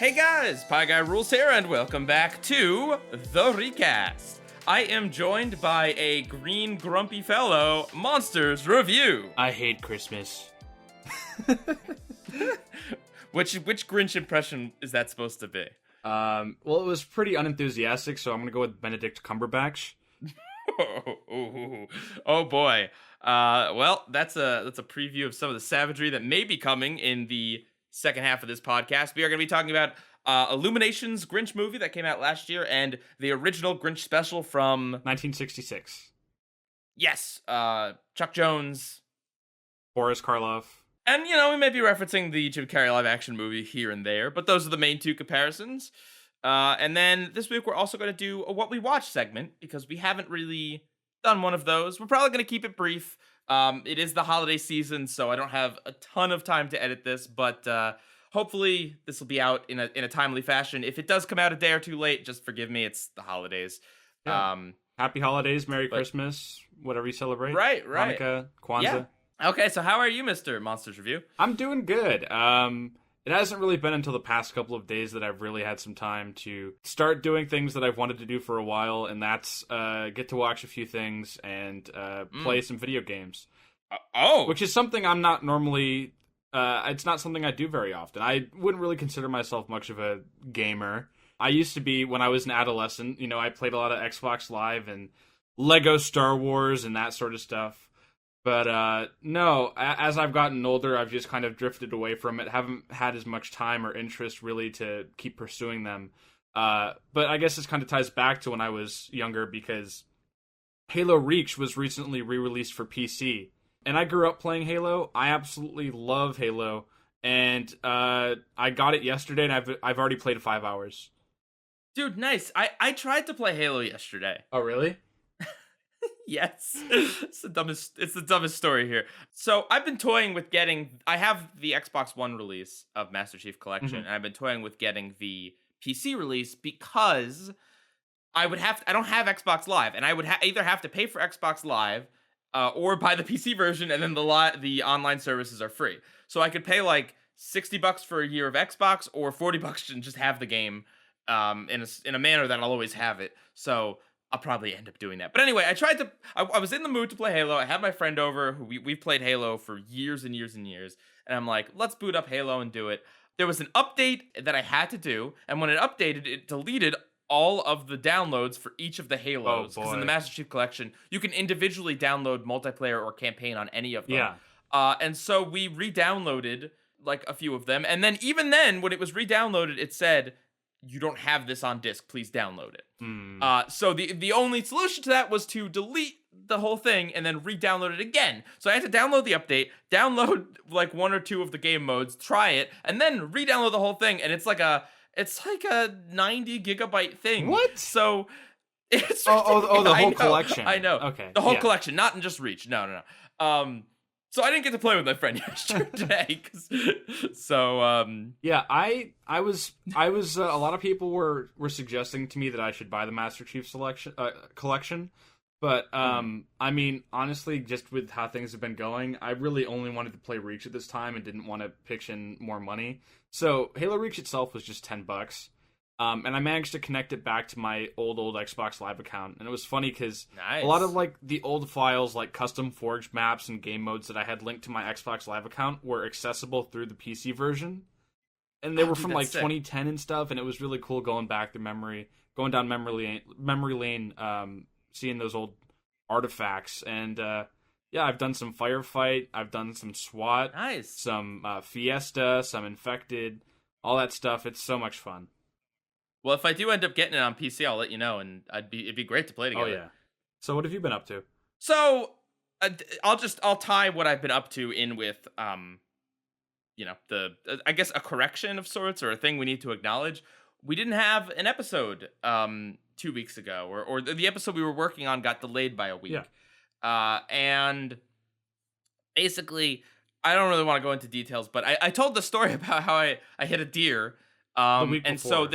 Hey guys, PIEGUYRULZ here, and welcome back to The Recast. I am joined by a green grumpy fellow, MonstersReview. I hate Christmas. Which Grinch impression is that supposed to be? Well, it was pretty unenthusiastic, so I'm gonna go with Benedict Cumberbatch. Oh boy. Well, that's a preview of some of the savagery that may be coming in the second half of this podcast. We are going to be talking about Illumination's Grinch movie that came out last year and the original Grinch special from 1966. Yes, Chuck Jones, Boris Karloff. and we may be referencing the Jim Carrey live action movie here and there, but those are the main two comparisons. And then this week we're also going to do a What We Watch segment because we haven't really done one of those. We're probably going to keep it brief. It is the holiday season, so I don't have a ton of time to edit this, but hopefully this will be out in a timely fashion. If it does come out a day or two late, just forgive me. It's the holidays. Yeah. Happy holidays, Merry Christmas, whatever you celebrate. Right. Hanukkah, Kwanzaa. Yeah. Okay, so how are you, Mr. MonstersReview? I'm doing good. It hasn't really been until the past couple of days that I've really had some time to start doing things that I've wanted to do for a while, and that's get to watch a few things and play some video games. Which is something I'm not normally... it's not something I do very often. I wouldn't really consider myself much of a gamer. I used to be, when I was an adolescent, I played a lot of Xbox Live and Lego Star Wars and that sort of stuff. But no, as I've gotten older, I've just kind of drifted away from it. Haven't had as much time or interest really to keep pursuing them. But I guess this kind of ties back to when I was younger because Halo Reach was recently re-released for PC. And I grew up playing Halo. I absolutely love Halo. And I got it yesterday and I've already played 5 hours. Dude, nice. I tried to play Halo yesterday. Oh, really? Yes. It's the dumbest story here. So I've been toying with I have the Xbox One release of Master Chief Collection, and I've been toying with getting the PC release because I don't have Xbox Live, and I would either have to pay for Xbox Live or buy the PC version, and then the online services are free. So I could pay like $60 for a year of Xbox or $40 and just have the game in a manner that I'll always have it. So I'll probably end up doing that. But anyway, I was in the mood to play Halo. I had my friend over who we've played Halo for years and years and years. And I'm like, let's boot up Halo and do it. There was an update that I had to do. And when it updated, it deleted all of the downloads for each of the Halos. Because in the Master Chief Collection, you can individually download multiplayer or campaign on any of them. Yeah. And so we re-downloaded like a few of them. And then even then, when it was re-downloaded, it said, you don't have this on disc, please download it. So the only solution to that was to delete the whole thing and then re-download it again. So I had to download the update, download like one or two of the game modes, try it, and then re-download the whole thing. And it's like a 90 gigabyte thing. What? So it's the whole collection. I know. Okay. The whole collection, not in just Reach. No. So I didn't get to play with my friend yesterday. Yeah, I was a lot of people were suggesting to me that I should buy the Master Chief collection, but I mean, honestly, just with how things have been going, I really only wanted to play Reach at this time and didn't want to pitch in more money. So Halo Reach itself was just $10. And I managed to connect it back to my old Xbox Live account. And it was funny because a lot of like the old files, like custom forged maps and game modes that I had linked to my Xbox Live account were accessible through the PC version. And they were from like sick. 2010 and stuff. And it was really cool going back to going down memory lane, seeing those old artifacts. And yeah, I've done some Firefight. I've done some SWAT. Nice. Some Fiesta, some Infected, all that stuff. It's so much fun. Well, if I do end up getting it on PC, I'll let you know, and it'd be great to play together. Oh yeah. So what have you been up to? So I'll tie what I've been up to in with I guess a correction of sorts or a thing we need to acknowledge. We didn't have an episode 2 weeks ago, or the episode we were working on got delayed by a week. Yeah. And basically, I don't really want to go into details, but I told the story about how I hit a deer. The week and before. so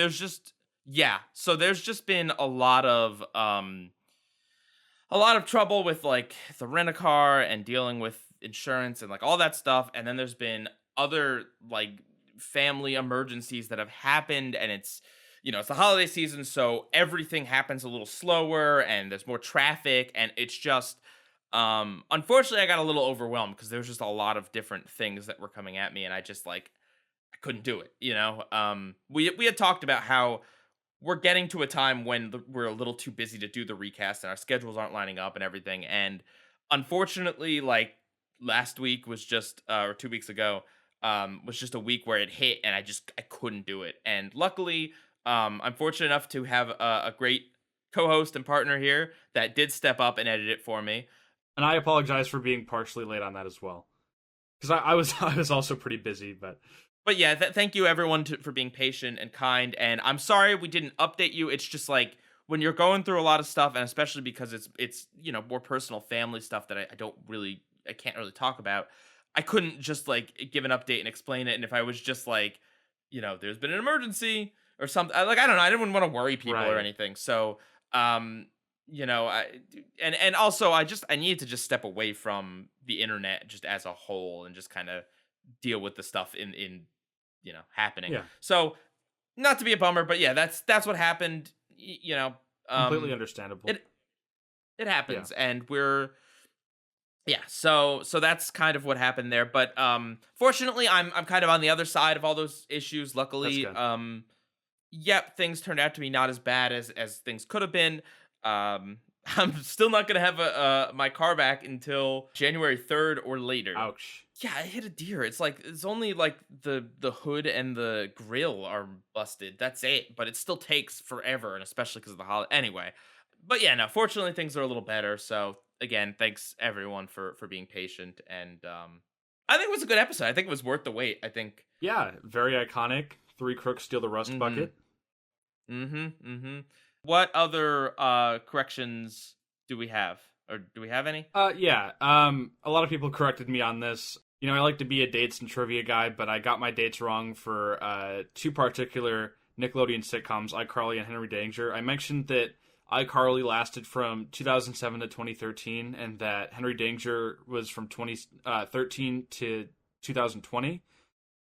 there's just been a lot of trouble with like the rent-a-car and dealing with insurance and like all that stuff. And then there's been other like family emergencies that have happened, and it's it's the holiday season, so everything happens a little slower and there's more traffic, and it's just unfortunately I got a little overwhelmed because there's just a lot of different things that were coming at me, and I just like I couldn't do it. We had talked about how we're getting to a time when we're a little too busy to do the recast and our schedules aren't lining up and everything, and unfortunately, like last week was just or 2 weeks ago was just a week where it hit and I couldn't do it. And luckily, I'm fortunate enough to have a great co-host and partner here that did step up and edit it for me. And I apologize for being partially late on that as well, because I was also pretty busy. But yeah, thank you everyone for being patient and kind. And I'm sorry we didn't update you. It's just like when you're going through a lot of stuff, and especially because it's more personal family stuff that I can't really talk about. I couldn't just like give an update and explain it. And if I was just like, there's been an emergency or something, I don't know, I didn't want to worry people or anything. So, and also I needed to just step away from the internet just as a whole and just kind of deal with the stuff in happening. Yeah. So not to be a bummer, but yeah, that's what happened. Completely understandable. It happens, and so that's kind of what happened there. But fortunately, I'm kind of on the other side of all those issues. Luckily, things turned out to be not as bad as things could have been. I'm still not gonna have my car back until January 3rd or later. Ouch. Yeah, I hit a deer. It's only like the hood and the grill are busted. That's it. But it still takes forever, and especially because of the holiday. Anyway, but yeah, no. Fortunately, things are a little better. So again, thanks everyone for being patient, and I think it was a good episode. I think it was worth the wait. I think. Yeah, very iconic. 3 crooks steal the rust bucket. What other corrections do we have? Or do we have any? Yeah. A lot of people corrected me on this. I like to be a dates and trivia guy, but I got my dates wrong for 2 particular Nickelodeon sitcoms, iCarly and Henry Danger. I mentioned that iCarly lasted from 2007 to 2013, and that Henry Danger was from 2013 to 2020.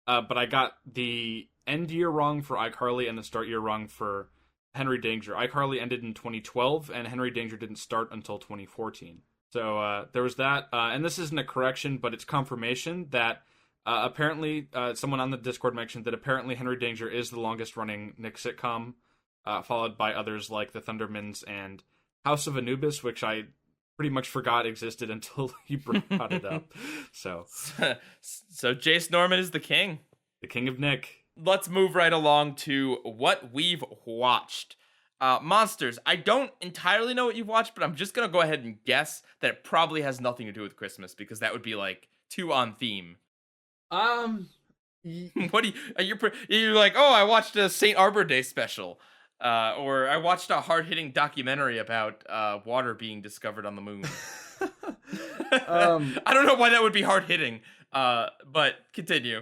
But I got the end year wrong for iCarly and the start year wrong for Henry Danger. iCarly ended in 2012, and Henry Danger didn't start until 2014. So there was that. And this isn't a correction, but it's confirmation that apparently someone on the Discord mentioned that apparently Henry Danger is the longest running Nick sitcom, followed by others like The Thundermans and House of Anubis, which I pretty much forgot existed until you brought it up. So Jace Norman is the king. The king of Nick. Let's move right along to what we've watched. Monsters, I don't entirely know what you've watched, but I'm just going to go ahead and guess that it probably has nothing to do with Christmas, because that would be like too on theme. What do you're like, oh, I watched a St. Arbor Day special. Or I watched a hard-hitting documentary about water being discovered on the moon. I don't know why that would be hard-hitting, but continue.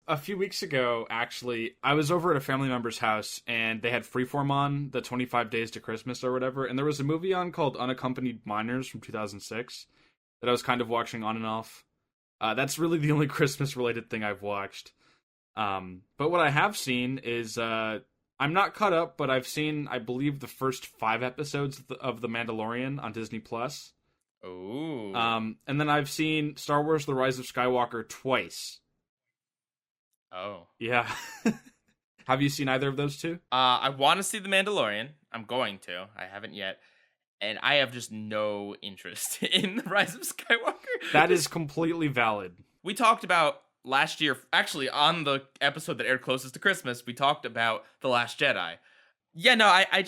A few weeks ago, actually, I was over at a family member's house, and they had Freeform on, the 25 Days to Christmas or whatever, and there was a movie on called Unaccompanied Minors from 2006 that I was kind of watching on and off. That's really the only Christmas-related thing I've watched. But what I have seen is, I'm not caught up, but I've seen, I believe, the first 5 episodes of The Mandalorian on Disney+. Ooh. And then I've seen Star Wars: The Rise of Skywalker twice. Oh. Yeah. Have you seen either of those two? I want to see The Mandalorian. I'm going to. I haven't yet. And I have just no interest in The Rise of Skywalker. That is completely valid. We talked about last year, actually on the episode that aired closest to Christmas, we talked about The Last Jedi. Yeah, no, I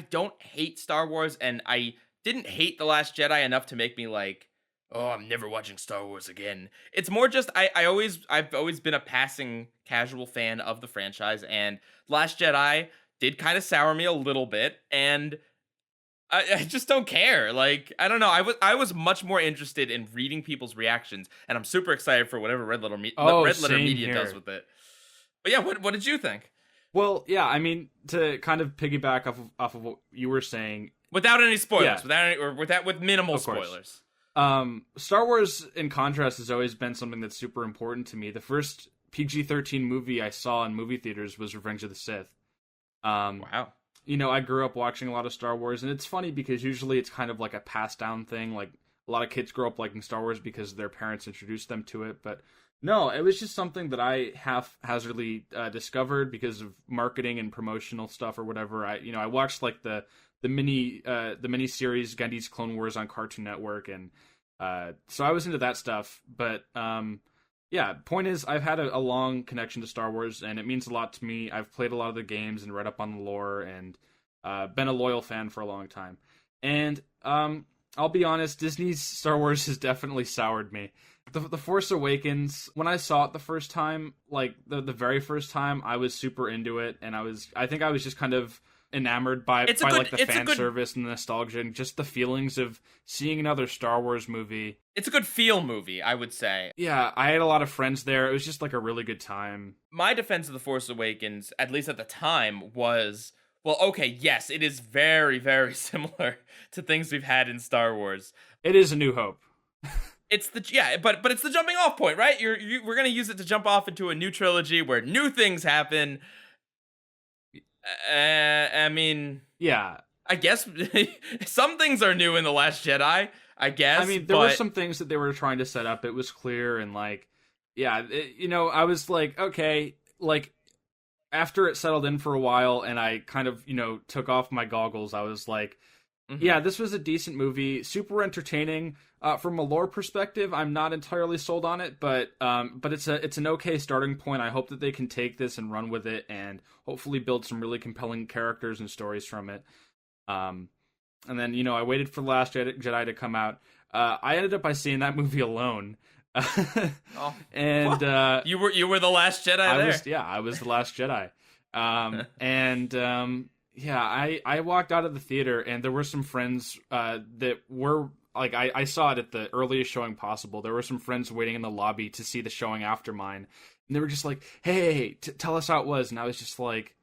don't hate Star Wars, and I didn't hate The Last Jedi enough to make me like, oh, I'm never watching Star Wars again. It's more just I've always been a passing casual fan of the franchise, and Last Jedi did kind of sour me a little bit, and I just don't care. Like, I don't know. I was much more interested in reading people's reactions, and I'm super excited for whatever Red Letter Media does with it. But yeah, what did you think? Well, yeah, I mean, to kind of piggyback off of what you were saying, without any spoilers, with minimal spoilers. Star Wars, in contrast, has always been something that's super important to me. The first PG-13 movie I saw in movie theaters was Revenge of the Sith. Wow. You know, I grew up watching a lot of Star Wars, and it's funny because usually it's kind of like a passed down thing. Like, a lot of kids grow up liking Star Wars because their parents introduced them to it. But no, it was just something that I haphazardly discovered because of marketing and promotional stuff or whatever. I watched like the mini series Gendy's Clone Wars on Cartoon Network, and so I was into that stuff. But yeah, point is, I've had a long connection to Star Wars, and it means a lot to me. I've played a lot of the games and read up on the lore, and been a loyal fan for a long time. And I'll be honest, Disney's Star Wars has definitely soured me. The Force Awakens, when I saw it the first time, like the very first time, I was super into it, and I think I was just kind of enamored by the fan service and the nostalgia and just the feelings of seeing another Star Wars movie. It's a good feel movie, I would say. Yeah, I had a lot of friends there. It was just like a really good time. My defense of The Force Awakens, at least at the time, was, well, okay, yes, it is very, very similar to things we've had in Star Wars. It is A New Hope. It's the but it's the jumping off point, right? We're gonna use it to jump off into a new trilogy where new things happen. I mean, yeah, I guess some things are new in The Last Jedi, I guess. I mean, there were some things that they were trying to set up. It was clear, and like, yeah, I was like, okay, like, after it settled in for a while and I kind of, took off my goggles, I was like, yeah, this was a decent movie, super entertaining. From a lore perspective, I'm not entirely sold on it, but it's an okay starting point. I hope that they can take this and run with it, and hopefully build some really compelling characters and stories from it. And then I waited for The Last Jedi to come out. I ended up by seeing that movie alone. And you were the Last Jedi there. I was the Last Jedi. I walked out of the theater, and there were some friends that were. Like, I saw it at the earliest showing possible. There were some friends waiting in the lobby to see the showing after mine. And they were just like, hey, tell us how it was. And I was just like,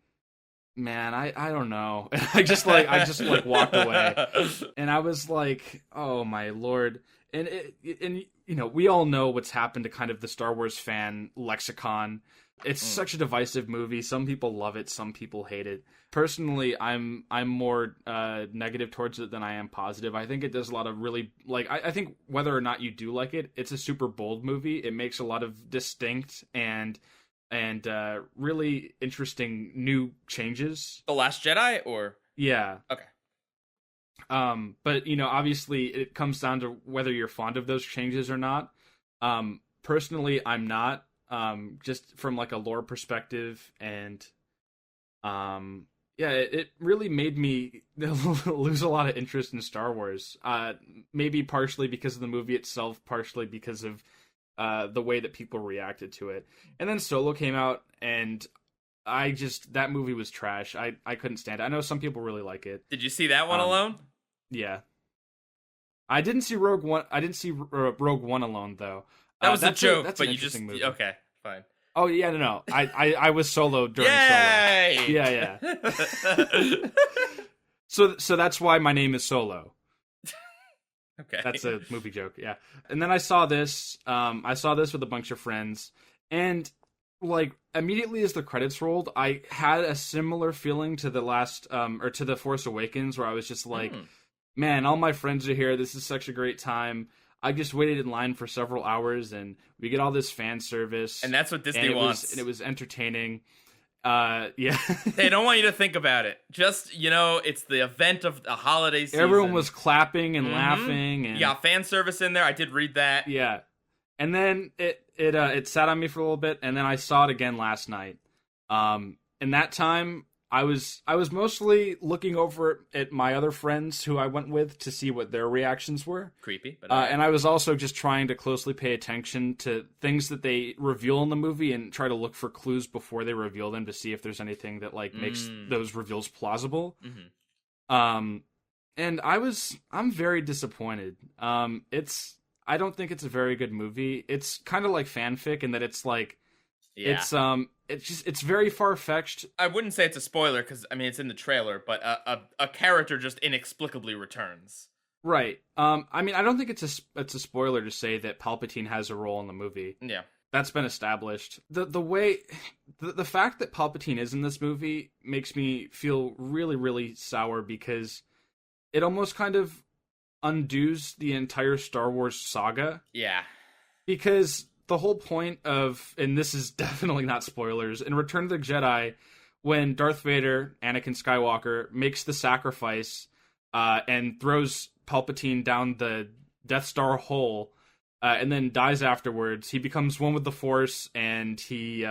man, I don't know. And I just walked away. And I was like, oh, my Lord. And we all know what's happened to kind of the Star Wars fan lexicon. It's such a divisive movie. Some people love it. Some people hate it. Personally, I'm more negative towards it than I am positive. I think it does a lot of really, like, I think whether or not you do like it, it's a super bold movie. It makes a lot of distinct and really interesting new changes. The Last Jedi, or? Yeah. Okay. But, obviously it comes down to whether you're fond of those changes or not. Personally, I'm not. Just from like a lore perspective, and it really made me lose a lot of interest in Star Wars. Maybe partially because of the movie itself, partially because of the way that people reacted to it. And then Solo came out, and that movie was trash. I couldn't stand it. I know some people really like it. Did you see that one alone? Yeah. I didn't see Rogue One. I didn't see Rogue One alone, though. That was a joke, that's but an you just movie. Okay, fine. Oh yeah, no. I was solo during Yay! Solo. Yeah. So that's why my name is Solo. Okay. That's a movie joke, yeah. And then I saw this. I saw this with a bunch of friends, and like immediately as the credits rolled, I had a similar feeling to the last or to The Force Awakens, where I was just like, man, all my friends are here. This is such a great time. I just waited in line for several hours, and we get all this fan service. And that's what Disney wants. And it was entertaining. Yeah. They don't want you to think about it. Just, it's the event of the holiday season. Everyone was clapping and laughing. And you got fan service in there. I did read that. Yeah. And then it sat on me for a little bit, and then I saw it again last night. And that time, I was mostly looking over at my other friends who I went with to see what their reactions were. Creepy, but and I was also just trying to closely pay attention to things that they reveal in the movie and try to look for clues before they reveal them to see if there's anything that like makes those reveals plausible. And I'm very disappointed. I don't think it's a very good movie. It's kind of like fanfic in that it's like it's very far-fetched. I wouldn't say it's a spoiler because it's in the trailer, but a character just inexplicably returns. Right. I don't think it's a spoiler to say that Palpatine has a role in the movie. Yeah. That's been established. The fact that Palpatine is in this movie makes me feel really, really sour, because it almost kind of undoes the entire Star Wars saga. Yeah. Because the whole point of, and this is definitely not spoilers, in Return of the Jedi, when Darth Vader, Anakin Skywalker, makes the sacrifice and throws Palpatine down the Death Star hole, and then dies afterwards, he becomes one with the Force, and he...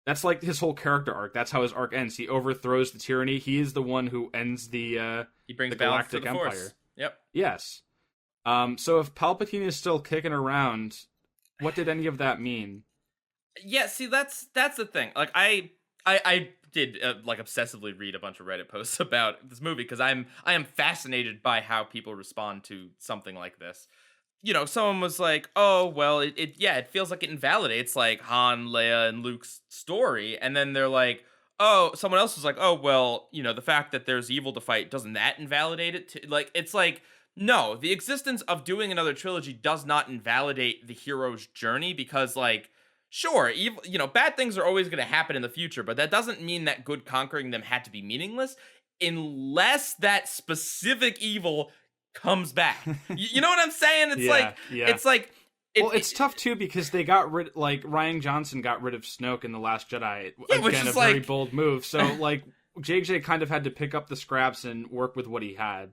that's like his whole character arc. That's how his arc ends. He overthrows the tyranny. He is the one who ends the he brings the balance Galactic to the Empire. Force. Yep. Yes. So if Palpatine is still kicking around, what did any of that mean? Yeah, see, that's the thing. Like, I did like obsessively read a bunch of Reddit posts about this movie, because I am fascinated by how people respond to something like this. You know, someone was like, "Oh, well, it feels like it invalidates like Han, Leia, and Luke's story," and then they're like, "Oh," someone else was like, "Oh, well, you know, the fact that there's evil to fight, doesn't that invalidate it?" Like, it's like, no, the existence of doing another trilogy does not invalidate the hero's journey, because, like, sure, evil, you know, bad things are always going to happen in the future, but that doesn't mean that good conquering them had to be meaningless, unless that specific evil comes back. You know what I'm saying? It's It's tough too, because they got rid, like, Rian Johnson got rid of Snoke in The Last Jedi. Yeah, Again, a very bold move. So, like, JJ kind of had to pick up the scraps and work with what he had.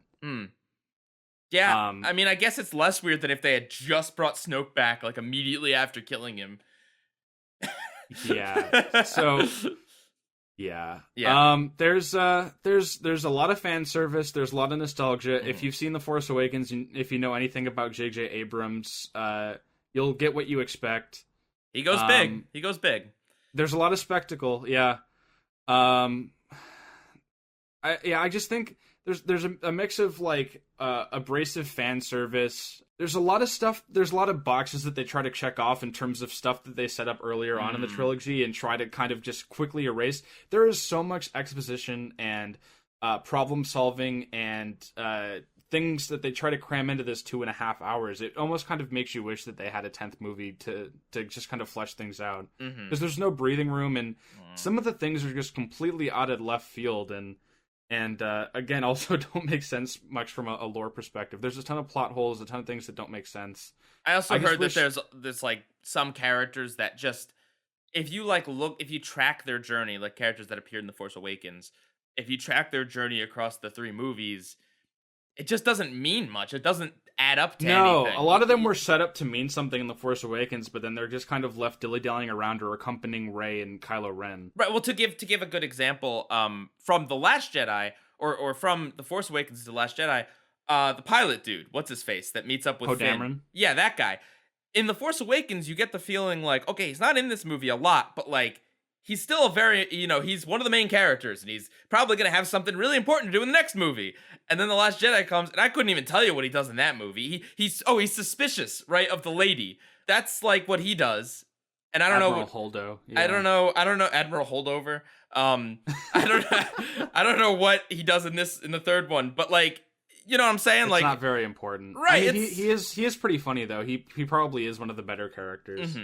Yeah, I mean, I guess it's less weird than if they had just brought Snoke back, like, immediately after killing him. Yeah. So... Yeah. There's a lot of fan service. There's a lot of nostalgia. If you've seen The Force Awakens, if you know anything about J.J. Abrams, you'll get what you expect. He goes big. He goes big. There's a lot of spectacle. Yeah. I just think there's a mix of, like, abrasive fan service. There's a lot of stuff. There's a lot of boxes that they try to check off in terms of stuff that they set up earlier on in the trilogy and try to kind of just quickly erase. There is so much exposition and problem solving and things that they try to cram into this 2.5 hours. It almost kind of makes you wish that they had a 10th movie to just kind of flesh things out, because there's no breathing room, and some of the things are just completely out of left field, and again, also don't make sense much from a lore perspective. There's a ton of plot holes, a ton of things that don't make sense. I also heard that there's like some characters that just, if you track their journey, like characters that appeared in The Force Awakens, if you track their journey across the 3 movies, it just doesn't mean much. It doesn't add up to anything. A lot of them were set up to mean something in The Force Awakens, but then they're just kind of left dilly-dallying around or accompanying Rey and Kylo Ren. Right, well, to give a good example, from The Last Jedi, or from The Force Awakens to The Last Jedi, the pilot dude, what's his face, that meets up with Poe Finn. Dameron? Yeah, that guy. In The Force Awakens, you get the feeling like, okay, he's not in this movie a lot, but, like, he's still he's one of the main characters, and he's probably going to have something really important to do in the next movie. And then The Last Jedi comes, and I couldn't even tell you what he does in that movie. He's suspicious, right, of the lady. That's, like, what he does. And I don't Admiral know. Holdo. Yeah. I don't know Admiral Holdover. I don't know what he does in the third one, but, like, you know what I'm saying? It's like, not very important. Right. I mean, he is pretty funny though. He probably is one of the better characters.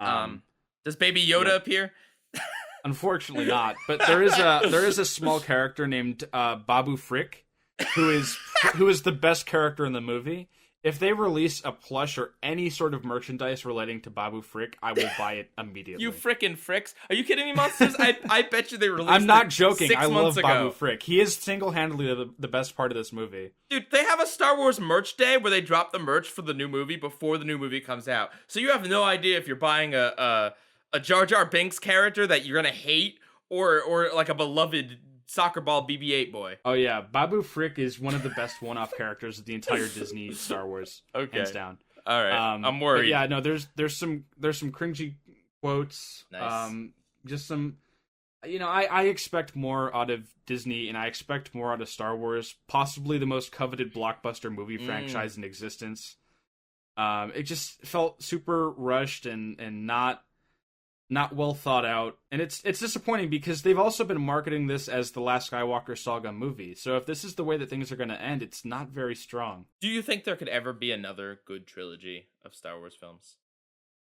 Does Baby Yoda appear? Unfortunately not. But there is a small character named Babu Frick, who is the best character in the movie. If they release a plush or any sort of merchandise relating to Babu Frick, I will buy it immediately. You frickin' fricks. Are you kidding me, Monsters? I bet you they released I'm not joking. 6 I months love ago. Babu Frick. He is single-handedly the best part of this movie. Dude, they have a Star Wars merch day where they drop the merch for the new movie before the new movie comes out. So you have no idea if you're buying a Jar Jar Binks character that you're gonna hate or like a beloved soccer ball BB-8 boy. Oh yeah, Babu Frick is one of the best one-off characters of the entire Disney Star Wars. Okay, hands down. All right, I'm worried. But yeah, no, there's some cringy quotes. Nice. Just some. I expect more out of Disney, and I expect more out of Star Wars. Possibly the most coveted blockbuster movie franchise in existence. It just felt super rushed and not well thought out, and it's disappointing because they've also been marketing this as the last Skywalker saga movie. So if this is the way that things are going to end, it's not very strong. Do you think there could ever be another good trilogy of Star Wars films?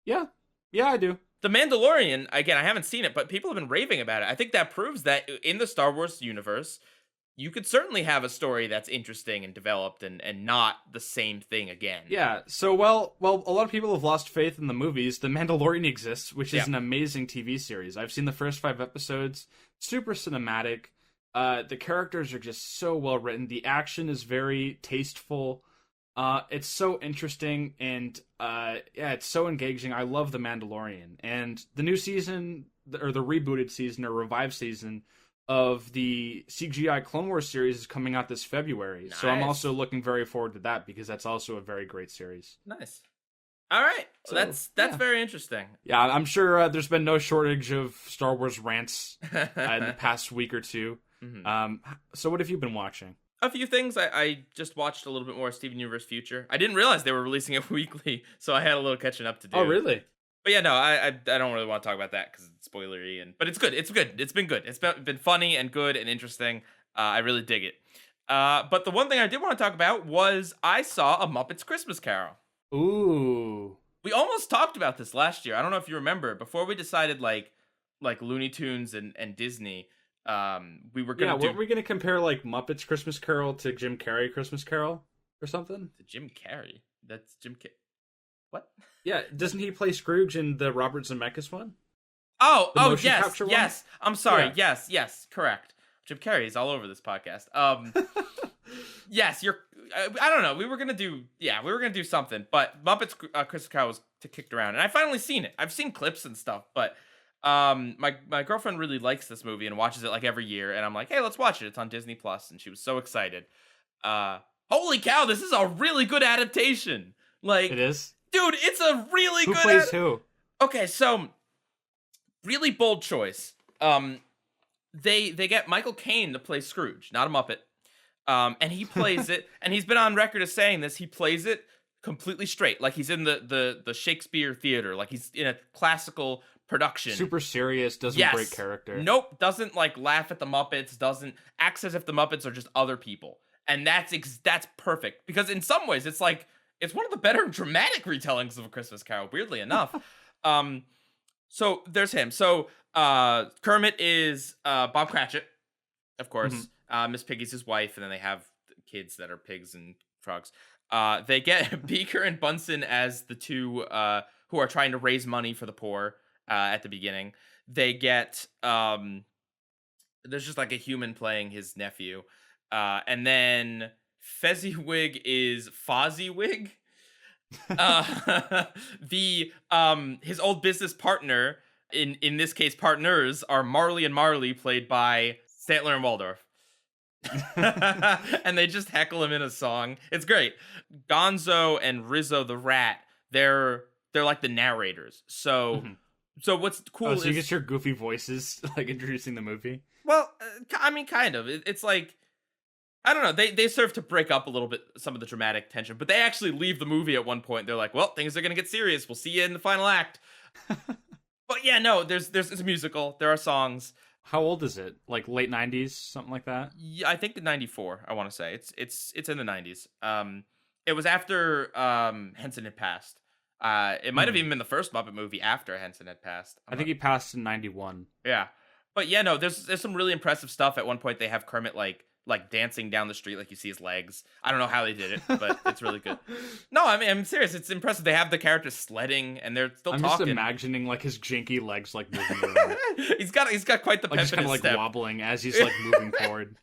Yeah, Yeah, I do. The Mandalorian, again, I haven't seen it, but people have been raving about it. I think that proves that in the Star Wars universe, you could certainly have a story that's interesting and developed and not the same thing again. Yeah, so, well, a lot of people have lost faith in the movies. The Mandalorian exists, which is an amazing TV series. I've seen the first 5 episodes. Super cinematic. The characters are just so well written. The action is very tasteful. It's so interesting, and it's so engaging. I love The Mandalorian. And the new season, or the rebooted season, or revived season of the CGI Clone Wars series is coming out this February. Nice. So I'm also looking very forward to that, because that's also a very great series. Nice. All right. So that's very interesting. Yeah, I'm sure there's been no shortage of Star Wars rants in the past week or two. Mm-hmm. So what have you been watching? A few things. I just watched a little bit more Steven Universe Future. I didn't realize they were releasing it weekly, so I had a little catching up to do. Oh, really? But yeah, no, I don't really want to talk about that because it's spoilery. But it's good. It's good. It's been good. It's been funny and good and interesting. I really dig it. But the one thing I did want to talk about was I saw A Muppet's Christmas Carol. Ooh. We almost talked about this last year. I don't know if you remember. Before we decided like Looney Tunes and Disney, we were gonna weren't we gonna compare like Muppets Christmas Carol to Jim Carrey Christmas Carol or something? To Jim Carrey? That's Jim Carrey. What? Yeah, doesn't he play Scrooge in the Robert Zemeckis one? Oh, yes. I'm sorry. Yeah. Yes, correct. Jim Carrey is all over this podcast. Yes, I don't know. We were gonna do something, but Muppets Christmas Carol was kicked around, and I finally seen it. I've seen clips and stuff, but my girlfriend really likes this movie and watches it like every year, and I'm like, hey, let's watch it. It's on Disney Plus, and she was so excited. Holy cow, this is a really good adaptation. Like, it is, dude. It's a really good. Who plays who? Okay, so really bold choice. They get Michael Caine to play Scrooge, not a Muppet. And he plays it, and he's been on record as saying this. He plays it completely straight, like he's in the Shakespeare theater, like he's in a classical production. Super serious, doesn't break character. Nope, doesn't like laugh at the Muppets, doesn't acts as if the Muppets are just other people. And that's perfect, because in some ways it's like it's one of the better dramatic retellings of A Christmas Carol, weirdly enough. So there's him. So Kermit is Bob Cratchit, of course. Mm-hmm. Miss Piggy's his wife, and then they have kids that are pigs and frogs. They get Beaker and Bunsen as the two who are trying to raise money for the poor at the beginning. They get there's just like a human playing his nephew, and then Fezziwig is Fozziwig. His old business partner, in this case partners, are Marley and Marley, played by Statler and Waldorf. And they just heckle him in a song. It's great. Gonzo and Rizzo the Rat, they're like the narrators. So so what's cool is you get your goofy voices like introducing the movie. Well, I mean, kind of. It's like, I don't know. They serve to break up a little bit some of the dramatic tension, but they actually leave the movie at one point. They're like, well, things are gonna get serious. We'll see you in the final act. But yeah, no, it's a musical. There are songs. How old is it? Like late 90s, something like that? Yeah, I think the 94, I want to say. It's in the 90s. It was after Henson had passed. It might have even been the first Muppet movie after Henson had passed. I think he passed in 91. Yeah. But yeah, no, there's some really impressive stuff. At one point they have Kermit like dancing down the street, like you see his legs. I don't know how they did it, but it's really good. No, I mean, I'm serious. It's impressive. They have the characters sledding, and they're still talking. I'm just imagining like his janky legs like moving around. He's got quite the pep in his step. Just kind of like wobbling as he's like moving forward.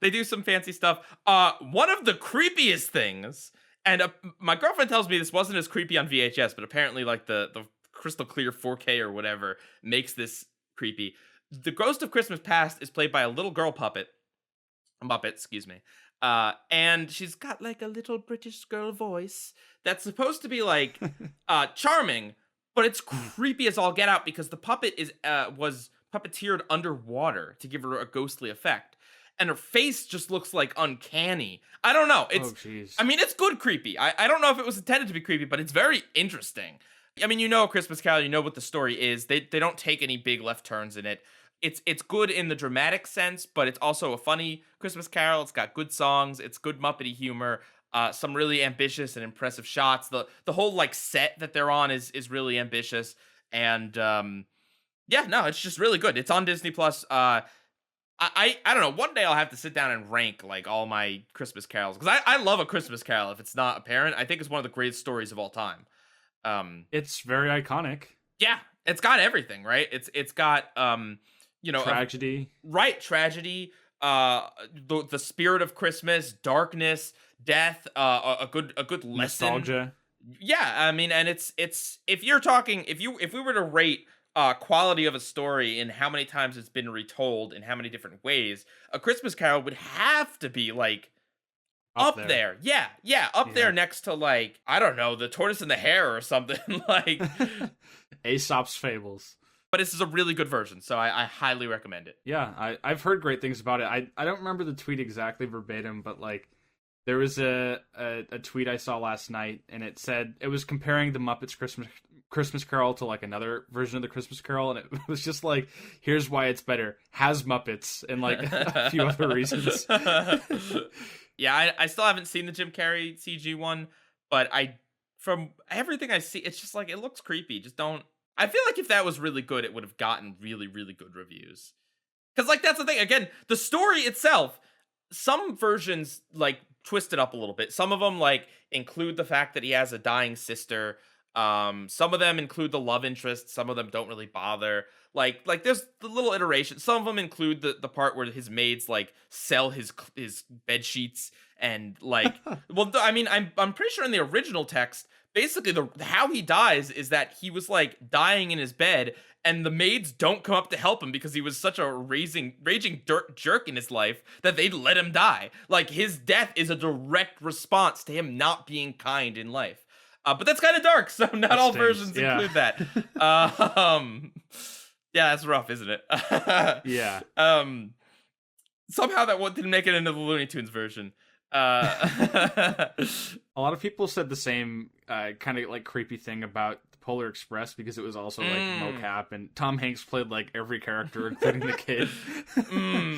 They do some fancy stuff. One of the creepiest things, and my girlfriend tells me this wasn't as creepy on VHS, but apparently like the crystal clear 4K or whatever makes this creepy. The Ghost of Christmas Past is played by a little girl Muppet, excuse me. And she's got like a little British girl voice that's supposed to be like charming, but it's creepy as all get out because the puppet was puppeteered underwater to give her a ghostly effect. And her face just looks like uncanny. I don't know. I mean, it's good creepy. I don't know if it was intended to be creepy, but it's very interesting. I mean, you know, Christmas Carol, you know what the story is. They don't take any big left turns in it. It's good in the dramatic sense, but it's also a funny Christmas Carol. It's got good songs. It's good Muppety humor. Some really ambitious and impressive shots. The whole like set that they're on is really ambitious, and yeah, no, it's just really good. It's on Disney Plus. I don't know. One day I'll have to sit down and rank like all my Christmas carols, because I love A Christmas Carol. If it's not apparent, I think it's one of the greatest stories of all time. It's very iconic. Yeah, it's got everything, right? It's got Tragedy. right, tragedy, the spirit of Christmas, darkness, death, a good lesson, Nostalgia. Yeah, I mean, and it's if you're talking, if we were to rate quality of a story and how many times it's been retold in how many different ways, A Christmas Carol would have to be like up there. Yeah, up there next to like, I don't know, The Tortoise and the Hare or something. Like Aesop's Fables. But this is a really good version, so I highly recommend it. Yeah, I've heard great things about it. I don't remember the tweet exactly verbatim, but like there was a tweet I saw last night, and it said it was comparing the Muppets Christmas Carol to like another version of the Christmas Carol, and it was just like, here's why it's better. Has Muppets and like a few other reasons. Yeah, I still haven't seen the Jim Carrey CG one, but from everything I see, it's just like, it looks creepy. Just don't. I feel like if that was really good, it would have gotten really, really good reviews. Because, like, that's the thing. Again, the story itself, some versions, like, twist it up a little bit. Some of them, like, include the fact that he has a dying sister. Some of them include the love interest. Some of them don't really bother. Like there's the little iteration. Some of them include the part where his maids, like, sell his bed sheets. And, like, well, I mean, I'm pretty sure in the original text, basically how he dies is that he was like dying in his bed, and the maids don't come up to help him because he was such a raging jerk in his life that they'd let him die. Like, his death is a direct response to him not being kind in life. But that's kind of dark, so not all versions include that. Yeah, that's rough, isn't it? Yeah. Somehow that one didn't make it into the Looney Tunes version. A lot of people said the same kind of like creepy thing about the Polar Express, because it was also like mocap, and Tom Hanks played like every character including the kid. I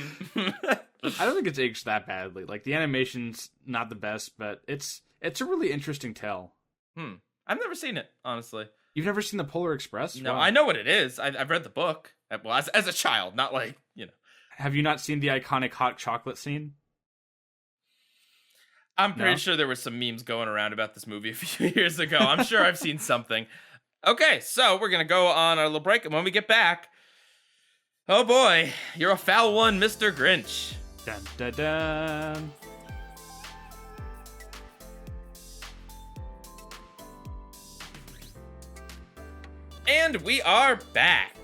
don't think it's aged that badly. Like, the animation's not the best, but it's a really interesting tale. I've never seen it, honestly. You've never seen the Polar Express? No, wow. I know what it is. I've read the book. Well, as a child, not like, Have you not seen the iconic hot chocolate scene? I'm pretty sure there were some memes going around about this movie a few years ago. I'm sure I've seen something. Okay, so we're going to go on our little break, and when we get back, oh boy, you're a foul one, Mr. Grinch. Dun, dun, dun. And we are back.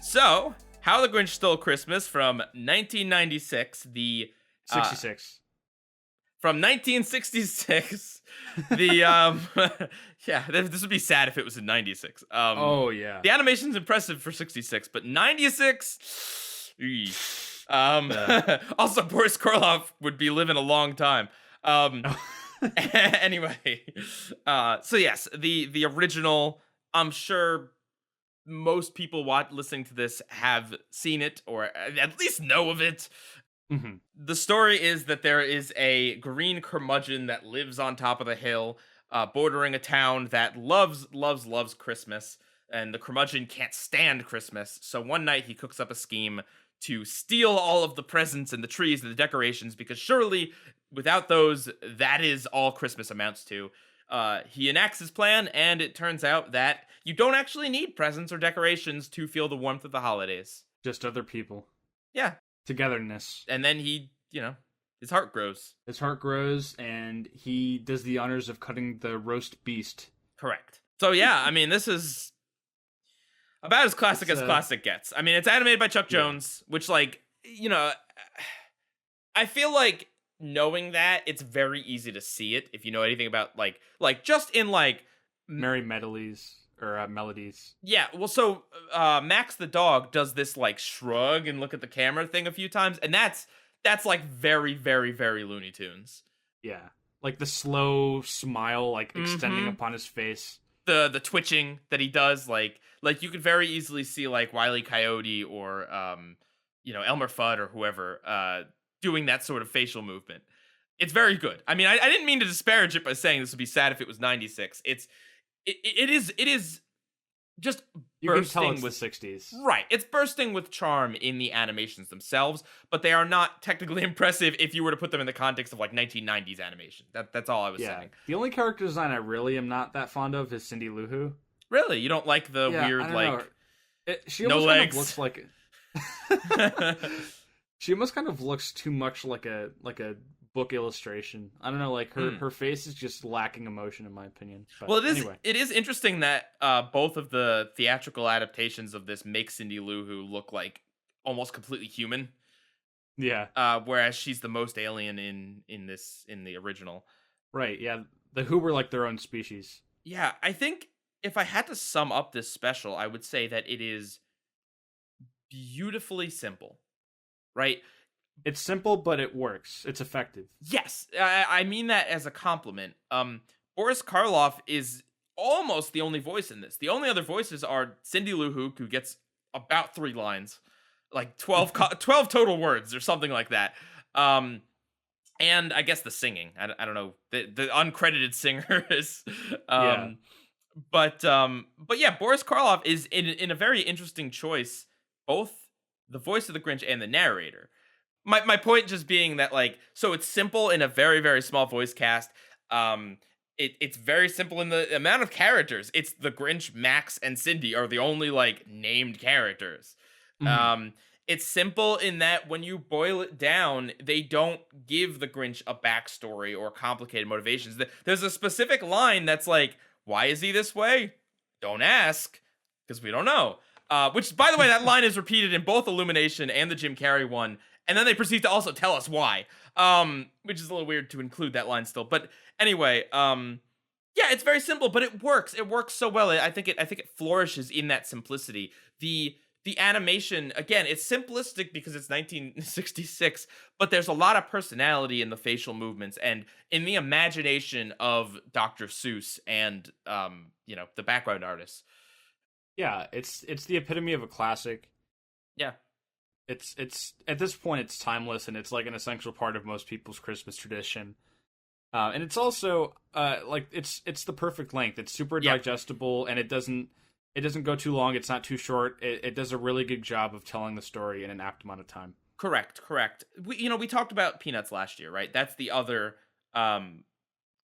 So, How the Grinch Stole Christmas from 1996, the... 66. From 1966, the yeah, this would be sad if it was in 96. Oh yeah, the animation's impressive for 66, but 96. Also, Boris Karloff would be living a long time. Anyway, so yes, the original. I'm sure most people listening to this have seen it, or at least know of it. Mm-hmm. The story is that there is a green curmudgeon that lives on top of the hill, bordering a town that loves Christmas, and the curmudgeon can't stand Christmas. So one night he cooks up a scheme to steal all of the presents and the trees and the decorations, because surely without those, that is all Christmas amounts to. He enacts his plan, and it turns out that you don't actually need presents or decorations to feel the warmth of the holidays. Just other people. Yeah. Togetherness. And then he, his heart grows. His heart grows, and he does the honors of cutting the roast beast. Correct. So yeah, I mean, this is about as classic as classic gets. I mean, it's animated by Chuck Jones, which, like, I feel like knowing that, it's very easy to see it if you know anything about, like just in, like... Merry Melodies. Or melodies. Yeah, well, so Max the dog does this like shrug and look at the camera thing a few times, and that's like very, very, very Looney Tunes. Yeah, like the slow smile, like extending upon his face. The twitching that he does, like you could very easily see like Wiley Coyote or Elmer Fudd or whoever doing that sort of facial movement. It's very good. I mean, I didn't mean to disparage it by saying this would be sad if it was 96. It is just You can tell bursting it's with the 60s. right. It's bursting with charm in the animations themselves, but they are not technically impressive if you were to put them in the context of like 1990s animation. That's all I was saying. The only character design I really am not that fond of is Cindy Lou Who. Really, you don't like the weird like she no almost legs? kind of looks like she almost kind of looks too much like a book illustration. I don't know, like her face is just lacking emotion in my opinion. But well, anyway. it is interesting that both of the theatrical adaptations of this make Cindy Lou Who look like almost completely human. Yeah. Whereas she's the most alien in the original. Right, yeah. The Who were like their own species. Yeah, I think if I had to sum up this special, I would say that it is beautifully simple. Right? It's simple, but it works. It's effective. Yes, I mean that as a compliment. Boris Karloff is almost the only voice in this. The only other voices are Cindy Lou Who gets about 3 lines, like 12 total words or something like that. And I guess the singing. I don't know. The uncredited singer is. But yeah, Boris Karloff is in a very interesting choice. Both the voice of the Grinch and the narrator. My point just being that, like, so it's simple in a very, very small voice cast. It's very simple in the amount of characters. It's the Grinch, Max, and Cindy are the only, like, named characters. Mm-hmm. It's simple in that when you boil it down, they don't give the Grinch a backstory or complicated motivations. There's a specific line that's like, why is he this way? Don't ask, because we don't know. Which, by the way, that line is repeated in both Illumination and the Jim Carrey one. And then they proceed to also tell us why, which is a little weird to include that line still. But anyway, yeah, it's very simple, but it works. It works so well. I think it flourishes in that simplicity. The animation, again, it's simplistic because it's 1966, but there's a lot of personality in the facial movements and in the imagination of Dr. Seuss and the background artists. Yeah, it's the epitome of a classic. Yeah. It's at this point it's timeless and it's like an essential part of most people's Christmas tradition. And it's also like it's the perfect length. It's super digestible and it doesn't go too long. It's not too short. It does a really good job of telling the story in an apt amount of time. Correct. We talked about Peanuts last year, right? That's the other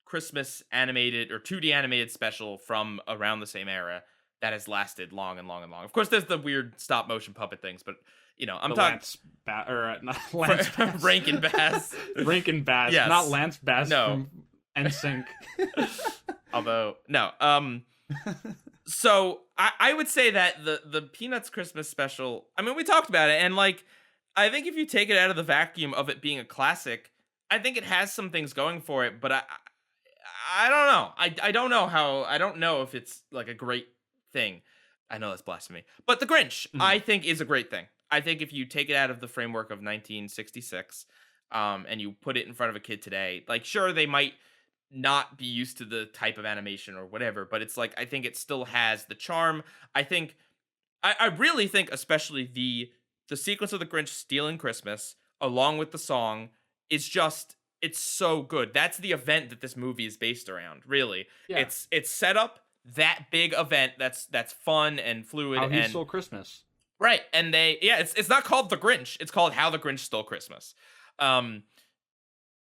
Christmas animated or 2D animated special from around the same era that has lasted long and long and long. Of course, there's the weird stop motion puppet things, but I'm talking Rankin Bass. Rankin Bass, yes. Not Lance Bass from NSYNC. Although no, so I would say that the Peanuts Christmas special. I mean, we talked about it, and like I think if you take it out of the vacuum of it being a classic, I think it has some things going for it. But I don't know. I don't know if it's like a great thing. I know that's blasphemy, but the Grinch I think is a great thing. I think if you take it out of the framework of 1966, and you put it in front of a kid today, like sure they might not be used to the type of animation or whatever, but it's like I think it still has the charm. I really think especially the sequence of the Grinch stealing Christmas along with the song is just it's so good. That's the event that this movie is based around. Really, it's set up that big event that's fun and fluid. How He Stole Christmas. Right, and it's not called The Grinch. It's called How the Grinch Stole Christmas. And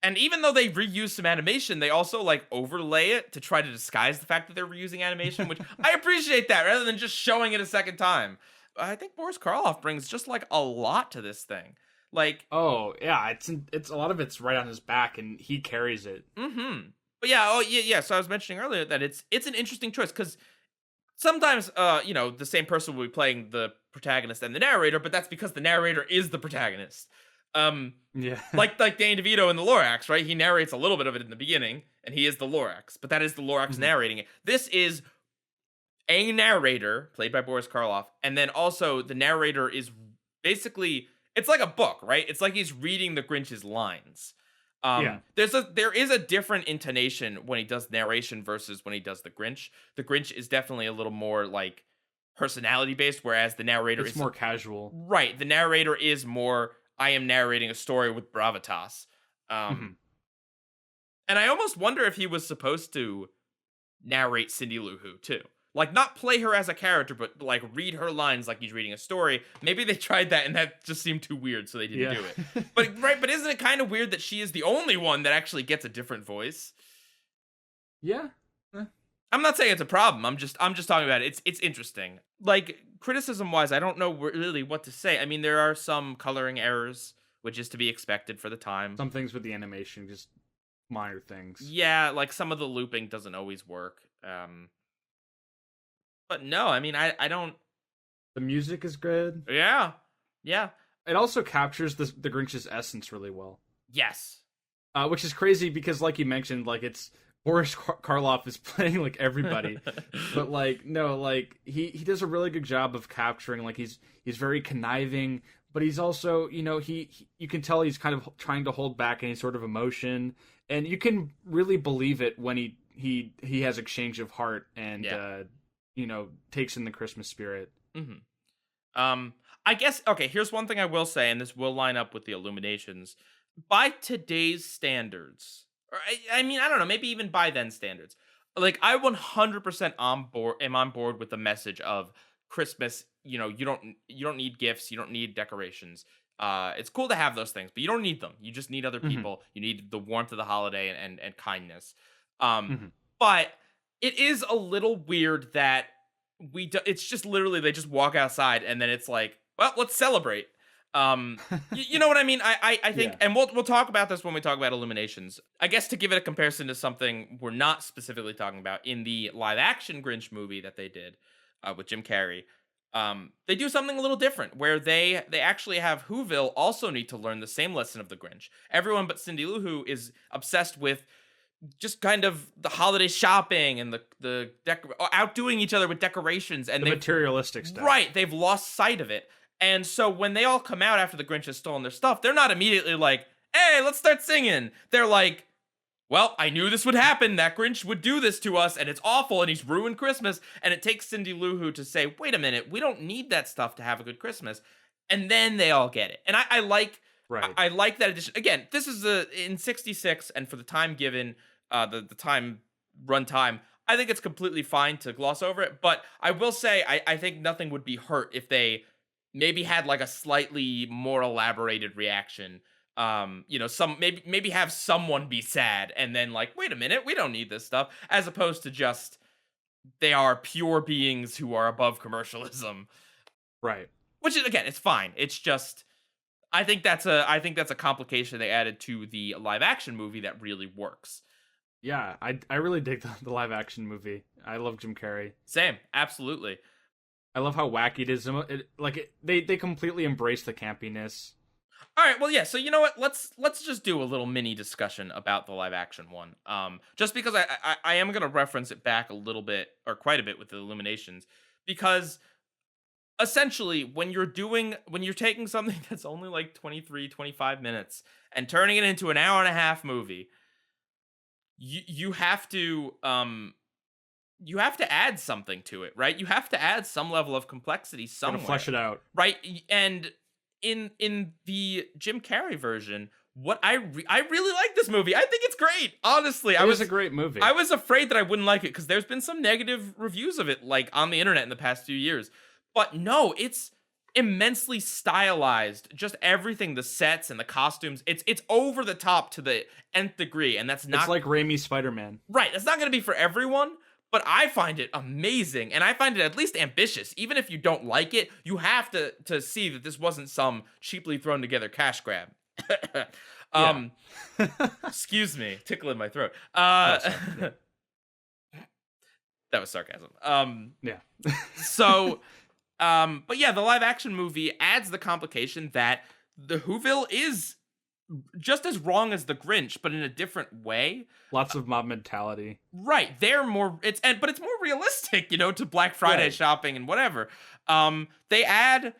even though they reuse some animation, they also like overlay it to try to disguise the fact that they're reusing animation, which I appreciate that rather than just showing it a second time. I think Boris Karloff brings just like a lot to this thing. Like, oh yeah, it's a lot of it's right on his back, and he carries it. Mm-hmm. But yeah. So I was mentioning earlier that it's an interesting choice because sometimes, the same person will be playing the protagonist and the narrator, but that's because the narrator is the protagonist. Like Danny DeVito in the Lorax, right? He narrates a little bit of it in the beginning, and he is the Lorax, but that is the Lorax narrating it. This is a narrator played by Boris Karloff, and then also the narrator is basically it's like a book, right? It's like he's reading the Grinch's lines. There is a different intonation when he does narration versus when he does the Grinch. The Grinch is definitely a little more like personality based, whereas the narrator is more casual. Right. The narrator is more I am narrating a story with gravitas. And I almost wonder if he was supposed to narrate Cindy Lou Who too. Like, not play her as a character, but like read her lines like he's reading a story. Maybe they tried that and that just seemed too weird, so they didn't do it. But isn't it kind of weird that she is the only one that actually gets a different voice? Yeah. I'm not saying it's a problem. I'm just talking about it. It's interesting. Like, criticism wise, I don't know really what to say. I mean, there are some coloring errors, which is to be expected for the time. Some things with the animation, just minor things. Yeah, like some of the looping doesn't always work. But no, I mean, I don't. The music is good. Yeah. It also captures the Grinch's essence really well. Yes. Which is crazy because, like you mentioned, like it's Boris Karloff is playing like everybody, but like no, like he does a really good job of capturing. Like he's very conniving, but he's also, you know, he you can tell he's kind of trying to hold back any sort of emotion, and you can really believe it when he has exchange of heart and you know, takes in the Christmas spirit. Mm-hmm. I guess, okay, here's one thing I will say, and this will line up with the Illuminations. By today's standards, or I mean, I don't know, maybe even by then standards, like, I 100% am on board with the message of Christmas. You know, you don't need gifts, you don't need decorations. It's cool to have those things, but you don't need them. You just need other people. You need the warmth of the holiday and kindness. But it is a little weird that it's just literally they just walk outside and then it's like, well, let's celebrate. You know what I mean? I think, and we'll talk about this when we talk about Illuminations. I guess to give it a comparison to something we're not specifically talking about, in the live action Grinch movie that they did with Jim Carrey, they do something a little different where they actually have Whoville also need to learn the same lesson of the Grinch. Everyone but Cindy Lou Who is obsessed with just kind of the holiday shopping and the outdoing each other with decorations and the materialistic stuff. Right, they've lost sight of it. And so when they all come out after the Grinch has stolen their stuff, they're not immediately like, "Hey, let's start singing." They're like, "Well, I knew this would happen. That Grinch would do this to us, and it's awful, and he's ruined Christmas." And it takes Cindy Lou Who to say, "Wait a minute, we don't need that stuff to have a good Christmas." And then they all get it. And I like I like that addition. Again, this is in 66, and for the time given, the time runtime, I think it's completely fine to gloss over it. But I will say, I think nothing would be hurt if they maybe had like a slightly more elaborated reaction. You know, maybe have someone be sad and then like, wait a minute, we don't need this stuff, as opposed to just they are pure beings who are above commercialism. Right. Which is, again, it's fine. It's just, I think that's a complication they added to the live action movie that really works. Yeah, I really dig the live action movie. I love Jim Carrey. Same, absolutely. I love how wacky it is. They completely embrace the campiness. All right, well, yeah. So you know what? Let's just do a little mini discussion about the live action one. Just because I am gonna reference it back a little bit, or quite a bit, with the Illuminations, because essentially when you're taking something that's only like 23, 25 minutes and turning it into an hour and a half movie, you have to add something to it, right? You have to add some level of complexity somewhere. Gotta flesh it out, right? And in the Jim Carrey version, what I really like this movie. I think it's great. Honestly, it was a great movie. I was afraid that I wouldn't like it because there's been some negative reviews of it, like on the internet in the past few years. But no, it's immensely stylized. Just everything, the sets and the costumes, it's over the top to the nth degree, and that's not. It's like Raimi's Spider-Man. Right, that's not going to be for everyone. But I find it amazing, and I find it at least ambitious. Even if you don't like it, you have to see that this wasn't some cheaply thrown together cash grab. Excuse me, tickle in my throat. That was sarcasm. Yeah. So, but yeah, the live action movie adds the complication that the Whoville is just as wrong as the Grinch, but in a different way. Lots of mob mentality. Right. They're more, but it's more realistic, you know, to Black Friday shopping and whatever. They add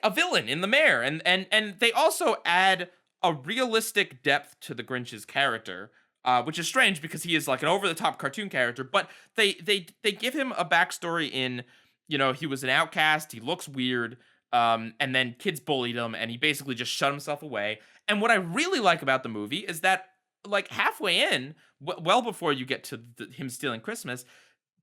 a villain in the mayor, and they also add a realistic depth to the Grinch's character, which is strange because he is like an over-the-top cartoon character, but they give him a backstory in, you know, he was an outcast, he looks weird, and then kids bullied him, and he basically just shut himself away. And what I really like about the movie is that, like halfway in, well before you get to him stealing Christmas,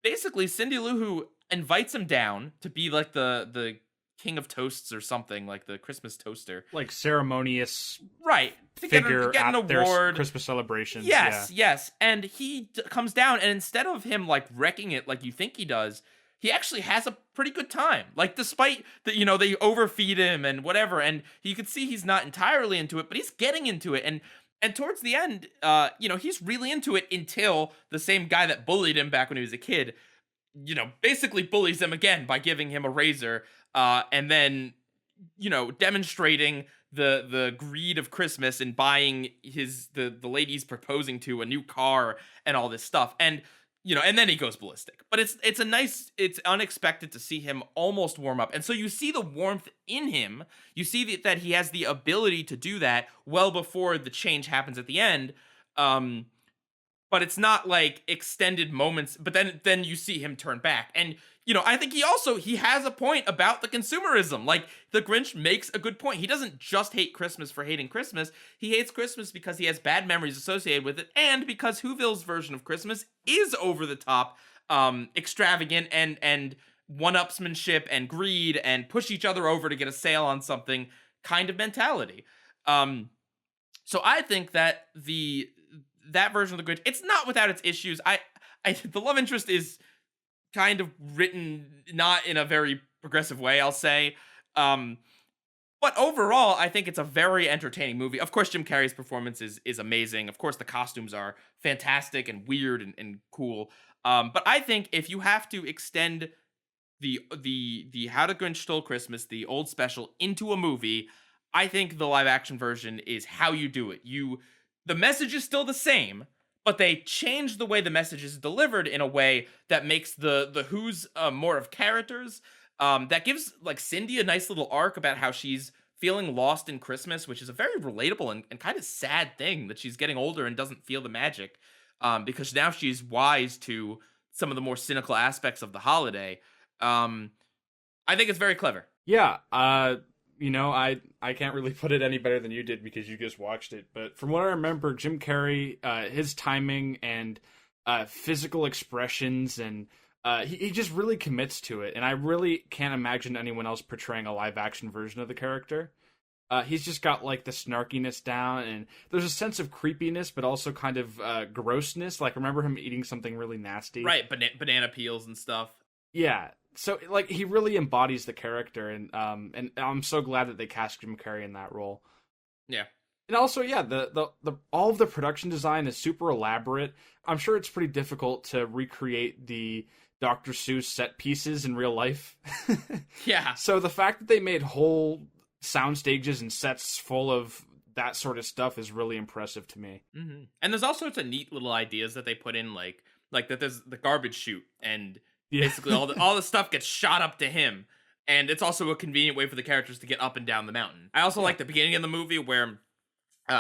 basically Cindy Lou Who invites him down to be like the king of toasts or something, like the Christmas toaster, like ceremonious right? To figure get an at their award. Christmas celebrations. Yes, yes. And he comes down, and instead of him like wrecking it like you think he does, he actually has a pretty good time. Like, despite that, they overfeed him and whatever, and you can see he's not entirely into it, but he's getting into it. And towards the end, he's really into it until the same guy that bullied him back when he was a kid, basically bullies him again by giving him a razor, and then, demonstrating the greed of Christmas and buying the lady he's proposing to a new car and all this stuff. And and then he goes ballistic. But it's unexpected to see him almost warm up. And so you see the warmth in him. You see that he has the ability to do that well before the change happens at the end. But it's not like extended moments. But then you see him turn back. And I think he has a point about the consumerism. Like, the Grinch makes a good point. He doesn't just hate Christmas for hating Christmas. He hates Christmas because he has bad memories associated with it, and because Whoville's version of Christmas is over the top, extravagant, and one-upsmanship and greed and push each other over to get a sale on something kind of mentality. So I think that that version of the Grinch, it's not without its issues. The love interest is kind of written not in a very progressive way, I'll say. But overall, I think it's a very entertaining movie. Of course, Jim Carrey's performance is amazing. Of course, the costumes are fantastic and weird and cool. But I think if you have to extend the How the Grinch Stole Christmas, the old special, into a movie, I think the live action version is how you do it. The message is still the same, but they change the way the message is delivered in a way that makes the Who's more of characters. That gives, like, Cindy a nice little arc about how she's feeling lost in Christmas, which is a very relatable and kind of sad thing, that she's getting older and doesn't feel the magic, because now she's wise to some of the more cynical aspects of the holiday. I think it's very clever. Yeah, I can't really put it any better than you did because you just watched it. But from what I remember, Jim Carrey, his timing and physical expressions, and he just really commits to it. And I really can't imagine anyone else portraying a live action version of the character. He's just got like the snarkiness down, and there's a sense of creepiness, but also kind of grossness. Like, remember him eating something really nasty, right? Banana peels and stuff. Yeah. So, like, he really embodies the character, and I'm so glad that they cast Jim Carrey in that role. Yeah. And also, yeah, the all of the production design is super elaborate. I'm sure it's pretty difficult to recreate the Dr. Seuss set pieces in real life. Yeah. So the fact that they made whole sound stages and sets full of that sort of stuff is really impressive to me. Mm-hmm. And there's all sorts of neat little ideas that they put in, like that there's the garbage chute, and basically all the stuff gets shot up to him, and it's also a convenient way for the characters to get up and down the mountain. I also like the beginning of the movie where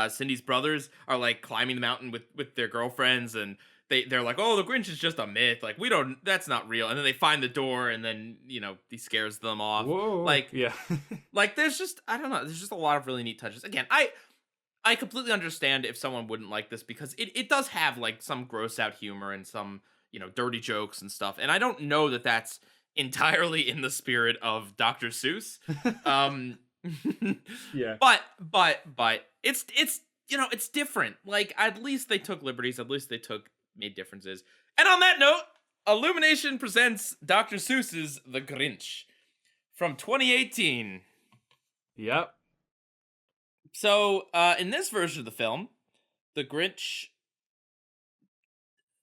Cindy's brothers are like climbing the mountain with their girlfriends, and they're like, oh, the Grinch is just a myth, like, that's not real, and then they find the door, and then he scares them off. Whoa. Like, yeah. like, there's just, I don't know, there's just a lot of really neat touches. Again, I completely understand if someone wouldn't like this, because it does have like some gross out humor and some dirty jokes and stuff, and I don't know that that's entirely in the spirit of Dr. Seuss. Yeah. But it's different. Like, at least they took liberties, at least they made differences. And on that note, Illumination presents Dr. Seuss's The Grinch from 2018. Yep. So, in this version of the film, the Grinch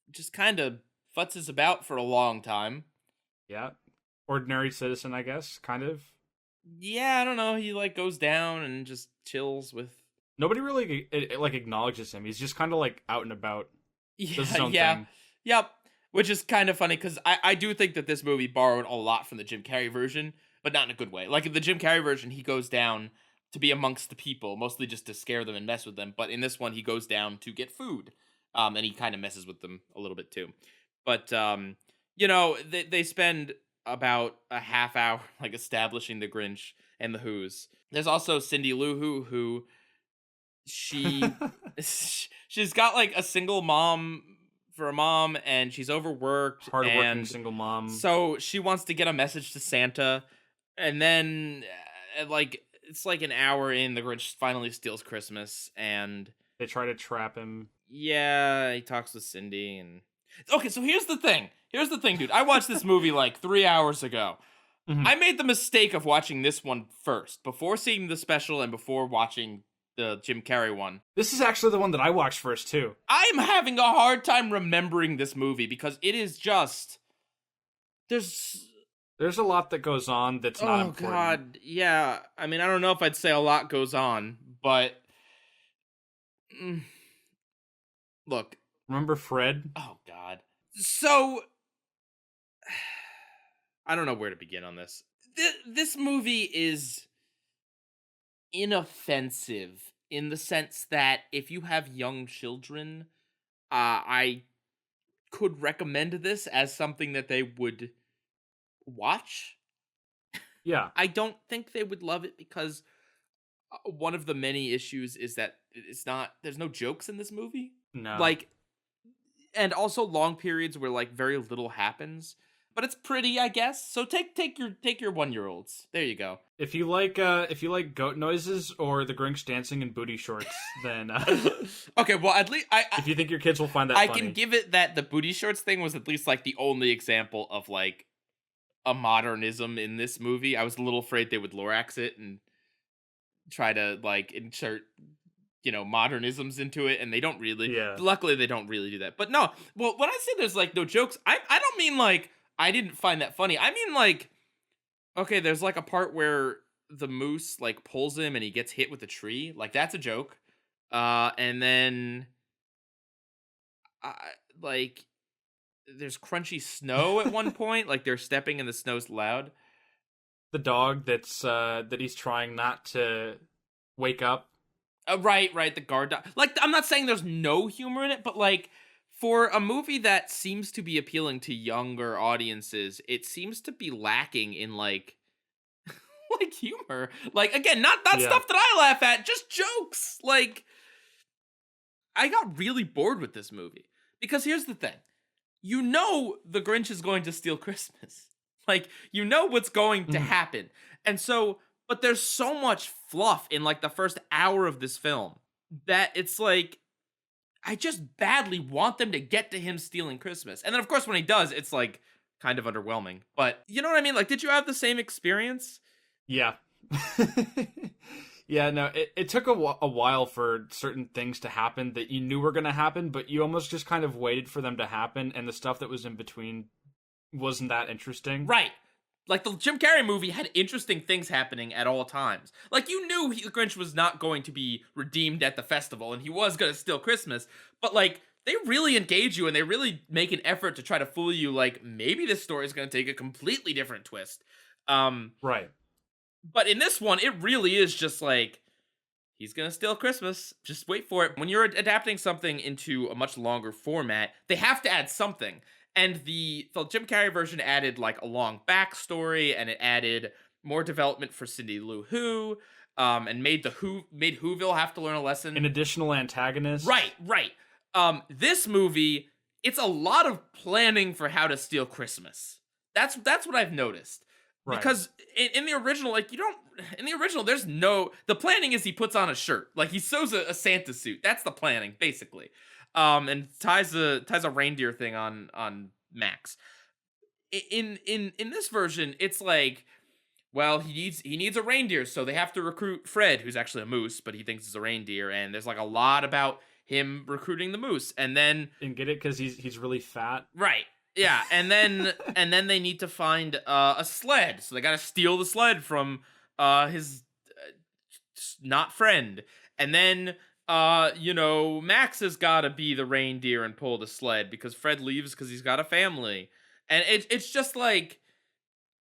just kind of futzes about for a long time. Yeah. Ordinary citizen, I guess, kind of. Yeah, I don't know. He, like, goes down and just chills with... Nobody really, like, acknowledges him. He's just kind of, like, out and about. Does his own thing. Yep. Which is kind of funny, because I do think that this movie borrowed a lot from the Jim Carrey version, but not in a good way. Like, in the Jim Carrey version, he goes down to be amongst the people, mostly just to scare them and mess with them. But in this one, he goes down to get food, and he kind of messes with them a little bit too. But they spend about a half hour like establishing the Grinch and the Who's. There's also Cindy Lou Who she she's got like a single mom for a mom, and she's overworked, Hardworking and single mom. so she wants to get a message to Santa, and then like it's like an hour in, the Grinch finally steals Christmas, and They try to trap him. yeah, he talks with Cindy, and okay, so here's the thing. Here's the thing, dude. I watched this movie like 3 hours ago. Mhm. I made the mistake of watching this one first, before seeing the special and before watching the Jim Carrey one. This is actually the one that I watched first, too. I'm having a hard time remembering this movie because it is just There's a lot that goes on that's not important. Oh god, yeah. I mean, I don't know if I'd say a lot goes on, but look. Remember Fred? Oh god. So I don't know where to begin on this. This movie is inoffensive in the sense that if you have young children, I could recommend this as something that they would watch. Yeah. I don't think they would love it because one of the many issues is that there's no jokes in this movie. No. Like, and also long periods where like very little happens. But it's pretty, I guess. So take your 1-year-olds. There you go. If you like goat noises or the Grinch dancing in booty shorts, then okay. Well, at least if you think your kids will find that I funny. can give it that the booty shorts thing was at least like the only example of like a modernism in this movie. I was a little afraid they would Lorax it and try to like insert modernisms into it, and they don't really. Yeah. Luckily, they don't really do that. But no. Well, when I say there's like no jokes, I don't mean like I didn't find that funny. I mean, like, okay, there's like a part where the moose like pulls him and he gets hit with a tree. Like, that's a joke. And then, like, there's crunchy snow at one point. Like, they're stepping and the snow's loud. The dog that he's trying not to wake up. Right. The guard dog. Like, I'm not saying there's no humor in it, but like, for a movie that seems to be appealing to younger audiences, it seems to be lacking in like like humor. Like, again, not stuff that I laugh at, just jokes. Like, I got really bored with this movie because here's the thing. You know the Grinch is going to steal Christmas. Like, you know what's going to happen. And so, but there's so much fluff in like the first hour of this film that it's like I just badly want them to get to him stealing Christmas. And then, of course, when he does, it's, like, kind of underwhelming. But, you know what I mean? Like, did you have the same experience? Yeah. Yeah, no, it took a while for certain things to happen that you knew were going to happen, but you almost just kind of waited for them to happen, and the stuff that was in between wasn't that interesting. Right. Like, the Jim Carrey movie had interesting things happening at all times. Like, you knew the Grinch was not going to be redeemed at the festival, and he was going to steal Christmas. But, like, they really engage you, and they really make an effort to try to fool you, like, maybe this story is going to take a completely different twist. Right. But in this one, it really is just like, he's going to steal Christmas. Just wait for it. When you're adapting something into a much longer format, they have to add something. And the Jim Carrey version added like a long backstory, and it added more development for Cindy Lou Who, and made Whoville have to learn a lesson. An additional antagonist. Right. This movie, it's a lot of planning for how to steal Christmas. That's what I've noticed. Right. Because in the original, like there's no, the planning is he puts on a shirt, like he sews a Santa suit. That's the planning, basically. And ties a reindeer thing on Max. In this version, it's like, well, he needs a reindeer, so they have to recruit Fred, who's actually a moose, but he thinks it's a reindeer, and there's like a lot about him recruiting the moose, and get it because he's really fat, right? Yeah, and then they need to find a sled, so they got to steal the sled from his not friend, and then. Max has got to be the reindeer and pull the sled because Fred leaves because he's got a family. And it's just like,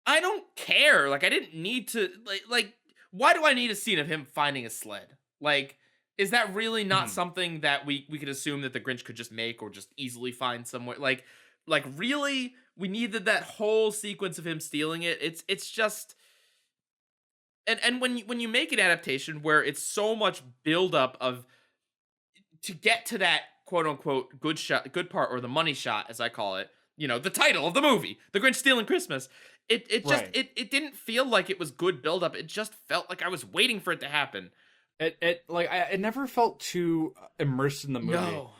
I don't care. Like, I didn't need to, like, why do I need a scene of him finding a sled? Like, is that really not something that we could assume that the Grinch could just make or just easily find somewhere? Like really? We needed that whole sequence of him stealing it? It's just... And when you make an adaptation where it's so much buildup of to get to that quote unquote good part, or the money shot, as I call it, the title of the movie, The Grinch Stealing Christmas. It just Right. it didn't feel like it was good buildup. It just felt like I was waiting for it to happen. It never felt too immersed in the movie. No.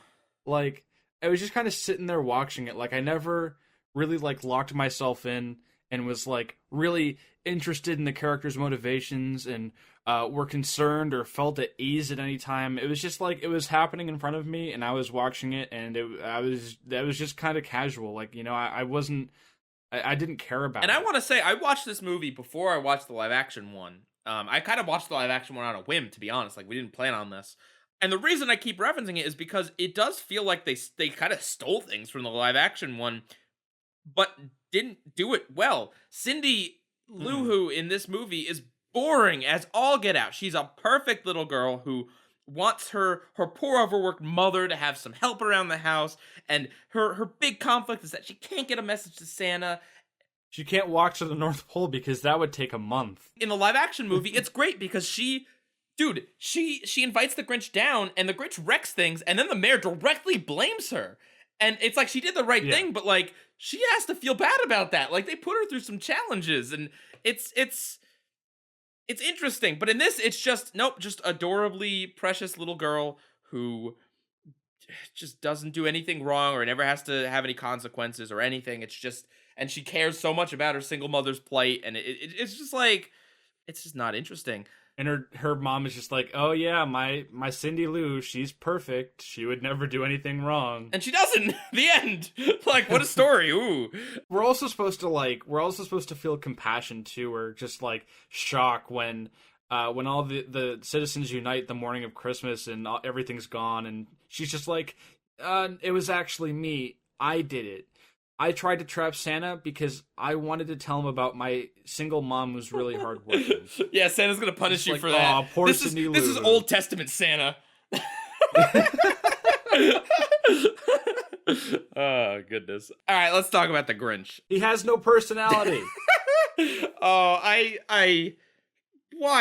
Like, I was just kind of sitting there watching it. Like, I never really like locked myself in and was like really interested in the characters' motivations and were concerned or felt at ease at any time. It was just like it was happening in front of me and I was watching it, and that was just kind of casual. Like, I didn't care about And it. I want to say, I watched this movie before I watched the live action one. I kind of watched the live action one on a whim, to be honest. Like, we didn't plan on this. And the reason I keep referencing it is because it does feel like they kind of stole things from the live action one, but didn't do it well. Cindy Lou Who in this movie is boring as all get out. She's a perfect little girl who wants her poor overworked mother to have some help around the house, and her big conflict is that she can't get a message to Santa. She can't walk to the North Pole because that would take a month. In the live action movie, it's great because she invites the Grinch down, and the Grinch wrecks things, and then the mayor directly blames her. And it's like she did the right thing, but like she has to feel bad about that. Like, they put her through some challenges, and it's interesting. But in this, it's just adorably precious little girl who just doesn't do anything wrong or never has to have any consequences or anything. It's just, and she cares so much about her single mother's plight, and it's just like, it's just not interesting. And her mom is just like, oh yeah, my Cindy Lou, she's perfect. She would never do anything wrong. And she doesn't. The end. Like, what a story. Ooh. We're also supposed to feel compassion too, or just like shock when all the citizens unite the morning of Christmas and everything's gone, and she's just like, it was actually me. I did it. I tried to trap Santa because I wanted to tell him about my single mom who's really hardworking. Yeah, Santa's gonna punish you for that. Poor Cindy Lou. This is Old Testament Santa. Oh, goodness. All right, let's talk about the Grinch. He has no personality. Why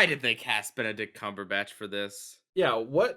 did they cast Benedict Cumberbatch for this? Yeah, where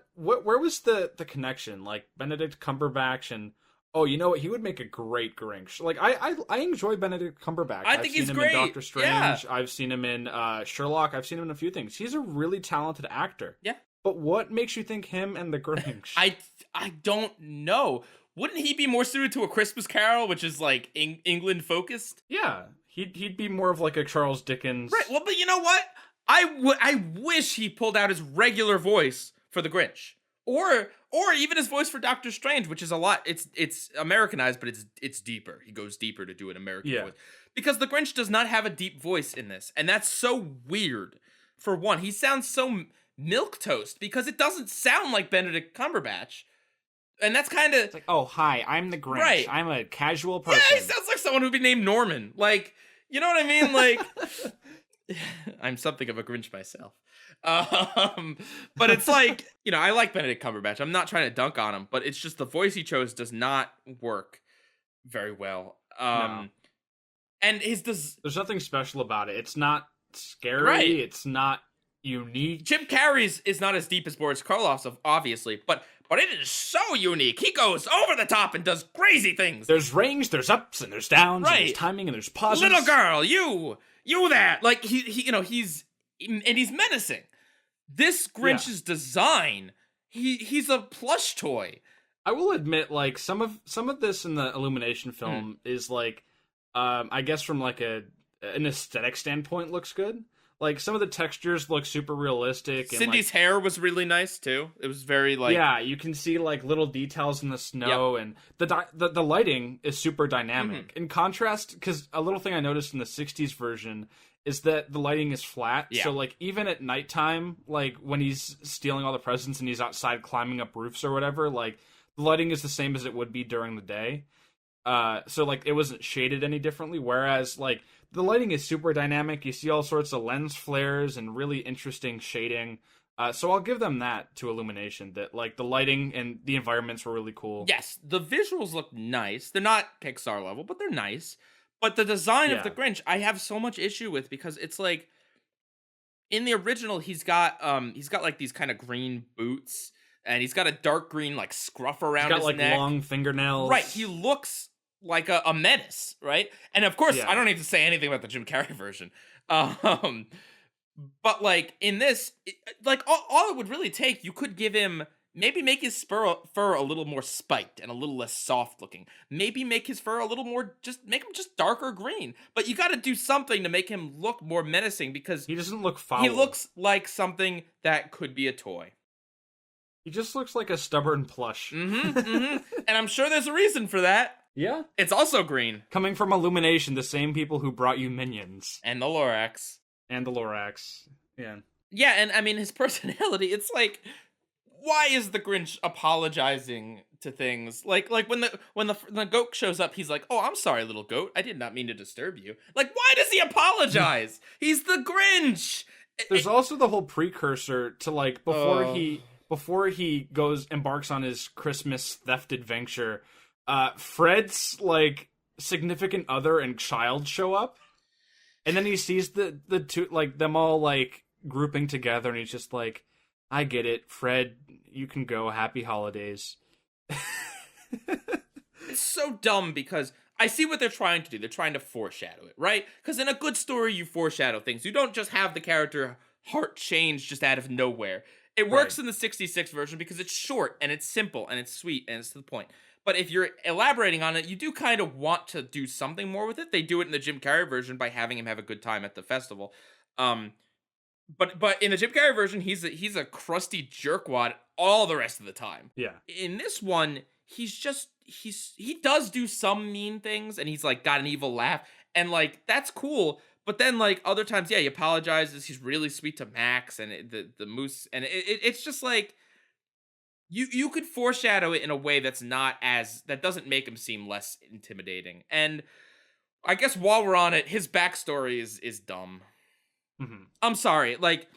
was the connection? Like, Benedict Cumberbatch and, oh, you know what? He would make a great Grinch. Like, I enjoy Benedict Cumberbatch. I think he's great. I've seen him in Doctor Strange. Yeah. I've seen him in Sherlock. I've seen him in a few things. He's a really talented actor. Yeah. But what makes you think him and the Grinch? I don't know. Wouldn't he be more suited to A Christmas Carol, which is like England focused? Yeah, he'd be more of like a Charles Dickens. Right. Well, but you know what? I wish he pulled out his regular voice for the Grinch, or even his voice for Doctor Strange, which is a lot. It's Americanized, but it's deeper. He goes deeper to do an American voice, because the Grinch does not have a deep voice in this, and that's so weird. For one, he sounds so milquetoast because it doesn't sound like Benedict Cumberbatch. And that's kind of like, oh, hi, I'm the Grinch. Right. I'm a casual person. Yeah, he sounds like someone who'd be named Norman. Like, you know what I mean? Like, I'm something of a Grinch myself. But it's like, I like Benedict Cumberbatch. I'm not trying to dunk on him, but it's just the voice he chose does not work very well. No. And there's nothing special about it. It's not scary. Right. It's not unique. Jim Carrey's is not as deep as Boris Karloff's, obviously, but it is so unique. He goes over the top and does crazy things. There's range, there's ups, and there's downs, right. And there's timing, and there's pauses. Little girl, you that. Like, he's menacing. This Grinch's design, he's a plush toy. I will admit, like, some of this in the Illumination film is like, I guess from like an aesthetic standpoint, looks good. Like, some of the textures look super realistic. And Cindy's hair was really nice, too. It was very, like... Yeah, you can see, like, little details in the snow, and the lighting is super dynamic. In contrast, because a little thing I noticed in the 60s version is that the lighting is flat. Yeah. So, like, even at nighttime, like, when he's stealing all the presents and he's outside climbing up roofs or whatever, like, the lighting is the same as it would be during the day. So, like, it wasn't shaded any differently, whereas, like, the lighting is super dynamic. You see all sorts of lens flares and really interesting shading. So I'll give them that to Illumination, that, like, the lighting and the environments were really cool. Yes, the visuals look nice. They're not Pixar level, but they're nice. But the design of the Grinch, I have so much issue with, because it's like, in the original, he's got like these kind of green boots and he's got a dark green like scruff around He's got his like neck. long fingernails. Right, he looks like a menace, right? And of course, Yeah. I don't need to say anything about the Jim Carrey version. But like in this, like all it would really take, you could give him, maybe make his fur a little more spiked and a little less soft looking. Maybe make his fur a little more, just make him just darker green. But you got to do something to make him look more menacing, because He doesn't look foul. he looks like something that could be a toy. He just looks like a stubborn plush. And I'm sure there's a reason for that. Yeah. It's also green. Coming from Illumination, the same people who brought you Minions. And the Lorax. And the Lorax. Yeah. Yeah, and I mean, his personality, it's like, why is the Grinch apologizing to things? Like when the goat shows up, he's like, "Oh, I'm sorry, little goat. I did not mean to disturb you." Like, why does he apologize? He's the Grinch. There's also the whole precursor to like before he embarks on his Christmas theft adventure. Fred's like significant other and child show up, and then he sees the two, like them all like grouping together, and he's just like, "I get it, Fred. You can go. Happy holidays." It's so dumb, because I see what they're trying to do. They're trying to foreshadow it, right? Because in a good story, you foreshadow things. You don't just have the character heart change just out of nowhere. It works in the 66 version because it's short and it's simple and it's sweet and it's to the point. But if you're elaborating on it, you do kind of want to do something more with it. They do it in the Jim Carrey version by having him have a good time at the festival. But in the Jim Carrey version, he's a crusty jerkwad all the rest of the time. Yeah. In this one, he does do some mean things, and he's like got an evil laugh, and like that's cool. But then like other times, yeah, he apologizes. He's really sweet to Max and the moose, and it's just like you could foreshadow it in a way that doesn't make him seem less intimidating. And I guess while we're on it, his backstory is dumb. Mm-hmm. I'm sorry, like,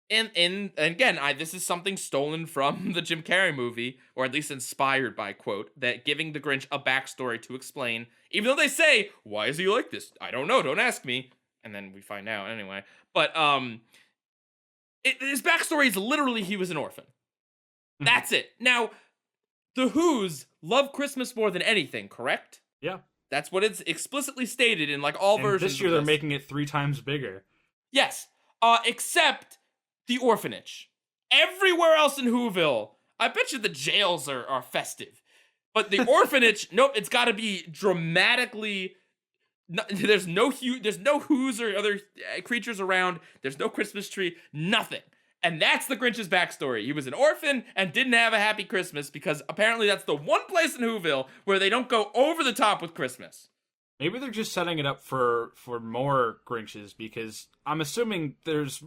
and again, this is something stolen from the Jim Carrey movie, or at least inspired by, quote, that giving the Grinch a backstory to explain, even though they say, "Why is he like this? I don't know, don't ask me," and then we find out anyway. But his backstory is literally he was an orphan. Mm-hmm. That's it. Now, the Who's love Christmas more than anything, correct? Yeah. That's what it's explicitly stated in like all versions. This year they're making it 3 times bigger. Yes, except the orphanage. Everywhere else in Whoville, I bet you the jails are festive. But the orphanage, nope, it's got to be dramatically. There's no Who's or other creatures around. There's no Christmas tree, nothing. And that's the Grinch's backstory. He was an orphan and didn't have a happy Christmas because apparently that's the one place in Whoville where they don't go over the top with Christmas. Maybe they're just setting it up for more Grinches, because I'm assuming there's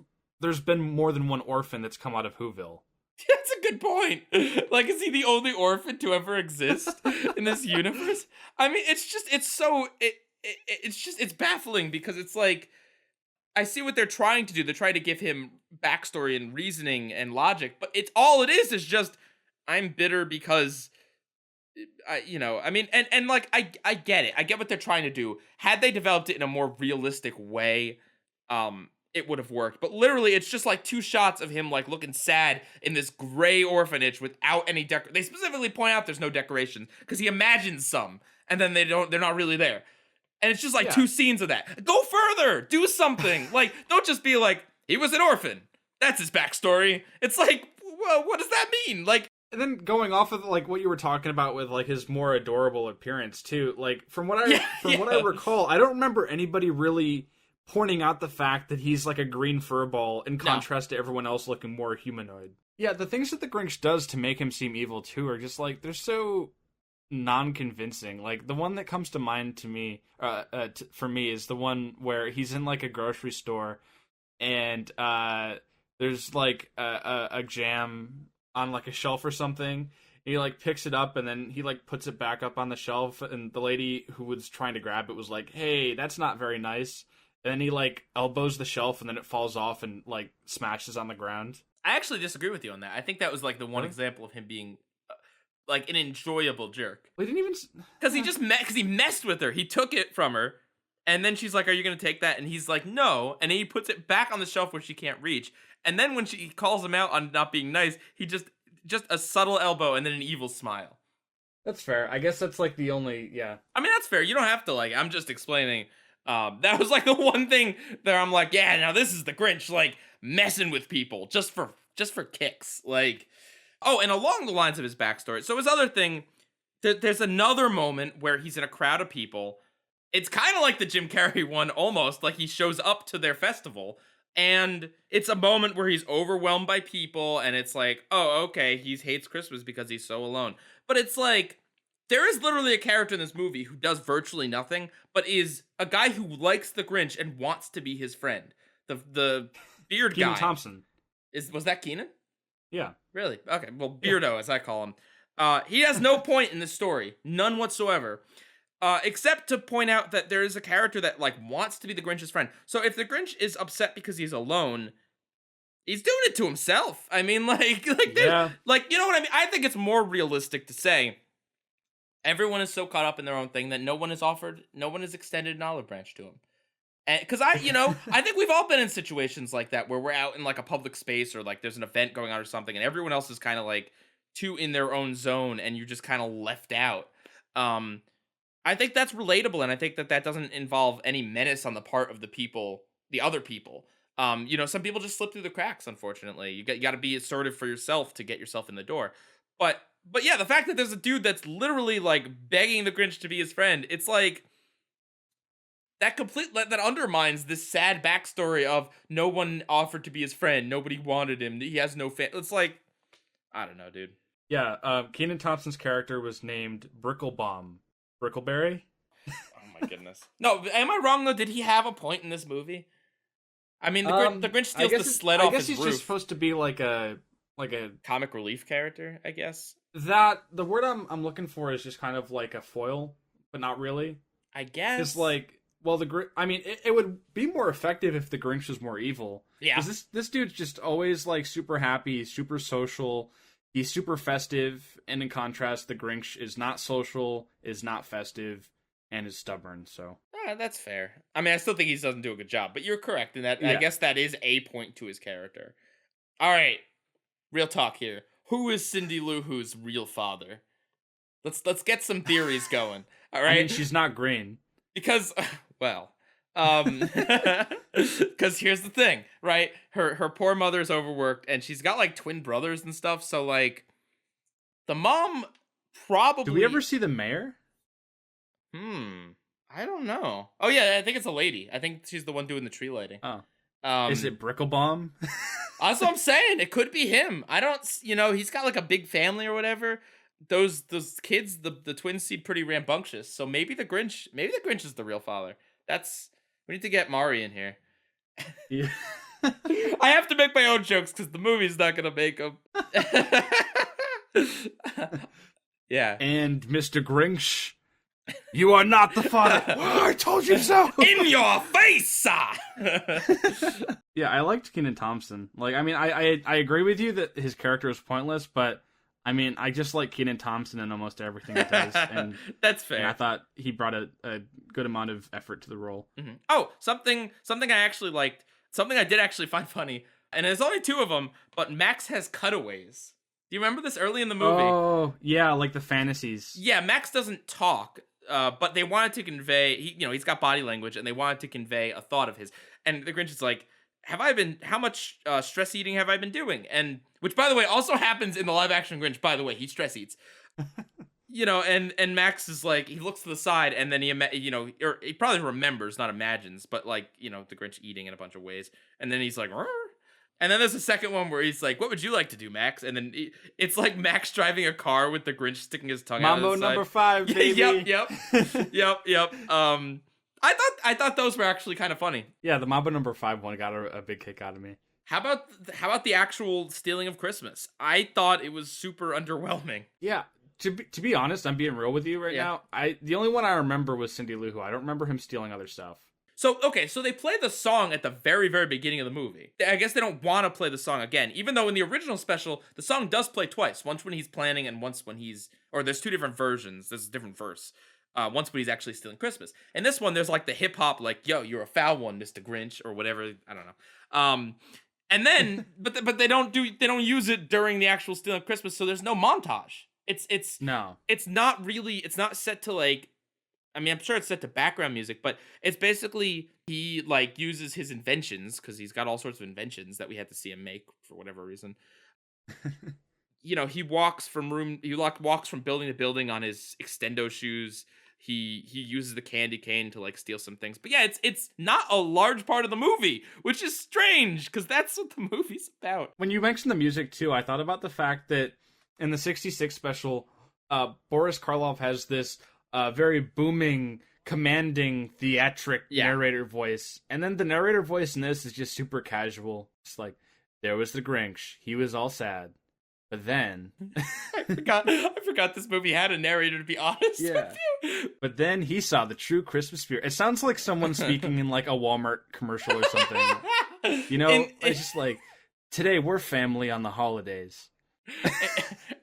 been more than one orphan that's come out of Whoville. That's a good point. Like, is he the only orphan to ever exist in this universe? I mean, it's baffling, because it's like, I see what they're trying to do. They're trying to give him backstory and reasoning and logic, but it is just, I'm bitter because, and like, I get it. I get what they're trying to do. Had they developed it in a more realistic way, it would have worked. But literally, it's just like 2 shots of him like looking sad in this gray orphanage without any They specifically point out there's no decorations because he imagines some, and then they're not really there. And it's just like 2 scenes of that. Go further, do something. Like, don't just be like, he was an orphan. That's his backstory. It's like, well, what does that mean? Like, and then going off of like what you were talking about with like his more adorable appearance too. Like from what I recall, I don't remember anybody really pointing out the fact that he's like a green furball in contrast to everyone else looking more humanoid. Yeah, the things that the Grinch does to make him seem evil too are just like, they're so non-convincing. Like the one that comes to mind to me, for me, is the one where he's in like a grocery store and there's like a jam on like a shelf or something. He like picks it up and then he like puts it back up on the shelf, and the lady who was trying to grab it was like, "Hey, that's not very nice." And then he like elbows the shelf and then it falls off and like smashes on the ground. I actually disagree with you on that. I think that was like the one example of him being like an enjoyable jerk. We didn't even because he messed with her. He took it from her, and then she's like, "Are you gonna take that?" And he's like, "No." And then he puts it back on the shelf where she can't reach. And then when she calls him out on not being nice, he just just a subtle elbow and then an evil smile. That's fair. I guess that's like the only, yeah. I mean, that's fair. You don't have to like. I'm just explaining. That was like the one thing that I'm like, yeah. Now this is the Grinch like messing with people just for kicks. Like, oh, and along the lines of his backstory. So his other thing, there's another moment where he's in a crowd of people. It's kind of like the Jim Carrey one, almost like he shows up to their festival. And it's a moment where he's overwhelmed by people, and it's like, oh, okay, he hates Christmas because he's so alone. But it's like, there is literally a character in this movie who does virtually nothing, but is a guy who likes the Grinch and wants to be his friend. The beard Kenan guy. Thompson. Was that Kenan? Yeah. Really? Okay, well, Beardo, as I call him. He has no point in this story. None whatsoever. Except to point out that there is a character that like wants to be the Grinch's friend. So if the Grinch is upset because he's alone, he's doing it to himself. I mean, like yeah. Like, you know what I mean? I think it's more realistic to say everyone is so caught up in their own thing that no one has extended an olive branch to him. And because I think we've all been in situations like that where we're out in like a public space or like there's an event going on or something, and everyone else is kind of like too in their own zone, and you're just kind of left out. I think that's relatable, and I think that doesn't involve any menace on the part of the other people. Some people just slip through the cracks, unfortunately. You got to be assertive for yourself to get yourself in the door. But yeah, the fact that there's a dude that's literally like begging the Grinch to be his friend, it's like that undermines this sad backstory of no one offered to be his friend, nobody wanted him, he has no fan. It's like, I don't know, dude. Yeah, Kenan Thompson's character was named Bricklebaum. Brickleberry? Oh my goodness. No, am I wrong though? Did he have a point in this movie? I mean, the Grinch steals the sled off his roof. I guess he's just supposed to be like a comic relief character, I guess. The word I'm looking for is just kind of like a foil, but not really. I guess. It's like, well, it would be more effective if the Grinch was more evil. Yeah. Because this dude's just always like super happy, super social. He's super festive, and in contrast, the Grinch is not social, is not festive, and is stubborn, so... that's fair. I mean, I still think he doesn't do a good job, but you're correct in that. Yeah. I guess that is a point to his character. All right, real talk here. Who is Cindy Lou Who's real father? Let's get some theories going, all right? I mean, she's not green. Because, well... because here's the thing, right? Her poor mother's overworked, and she's got like twin brothers and stuff. So like, the mom probably. Do we ever see the mayor? I don't know. Oh yeah, I think it's a lady. I think she's the one doing the tree lighting. Oh, is it Bricklebaum? That's what I'm saying. It could be him. I don't. He's got like a big family or whatever. Those kids, the twins seem pretty rambunctious. So maybe the Grinch is the real father. We need to get Mari in here. Yeah. I have to make my own jokes because the movie's not going to make them. Yeah. And Mr. Grinch, you are not the father. I told you so. In your face, sir. Yeah, I liked Kenan Thompson. Like, I mean, I agree with you that his character is pointless, but I mean, I just like Kenan Thompson in almost everything he does. And that's fair. And I thought he brought a good amount of effort to the role. Mm-hmm. Oh, something I actually liked, something I did actually find funny, and there's only two of them, but Max has cutaways. Do you remember this early in the movie? Oh, yeah, like the fantasies. Yeah, Max doesn't talk, but they wanted to convey, he's got body language, and they wanted to convey a thought of his. And the Grinch is like, how much stress eating have I been doing? And which, by the way, also happens in the live action Grinch. By the way, he stress eats. And Max is like, he looks to the side, and then or he probably remembers, not imagines, but like, the Grinch eating in a bunch of ways. And then he's like, "Rrr." And then there's a second one where he's like, what would you like to do, Max? And then it's like Max driving a car with the Grinch sticking his tongue out. Mambo number 5, baby. Yep. I thought those were actually kind of funny. Yeah, the Mambo number 5 one got a big kick out of me. How about the actual stealing of Christmas? I thought it was super underwhelming. Yeah, to be honest, I'm being real with you right now. The only one I remember was Cindy Lou Who. I don't remember him stealing other stuff. So they play the song at the very, very beginning of the movie. I guess they don't want to play the song again, even though in the original special, the song does play twice. Once when he's planning and once when there's two different versions. There's a different verse. Once when he's actually stealing Christmas. And this one, there's like the hip hop, like, yo, you're a foul one, Mr. Grinch, or whatever. I don't know. And then, but they don't use it during the actual Stealing Christmas, so there's no montage. No. It's not set to like, I mean, I'm sure it's set to background music, but it's basically he like uses his inventions because he's got all sorts of inventions that we had to see him make for whatever reason. He walks from building to building on his extendo shoes. He uses the candy cane to like steal some things. But yeah, it's not a large part of the movie, which is strange because that's what the movie's about. When you mentioned the music too, I thought about the fact that in the 66 special, Boris Karloff has this very booming, commanding, theatric narrator voice. And then the narrator voice in this is just super casual. It's like, there was the Grinch. He was all sad. But then... I forgot this movie had a narrator, to be honest with you. But then he saw the true Christmas spirit. It sounds like someone speaking in like a Walmart commercial or something. It's just like, today we're family on the holidays.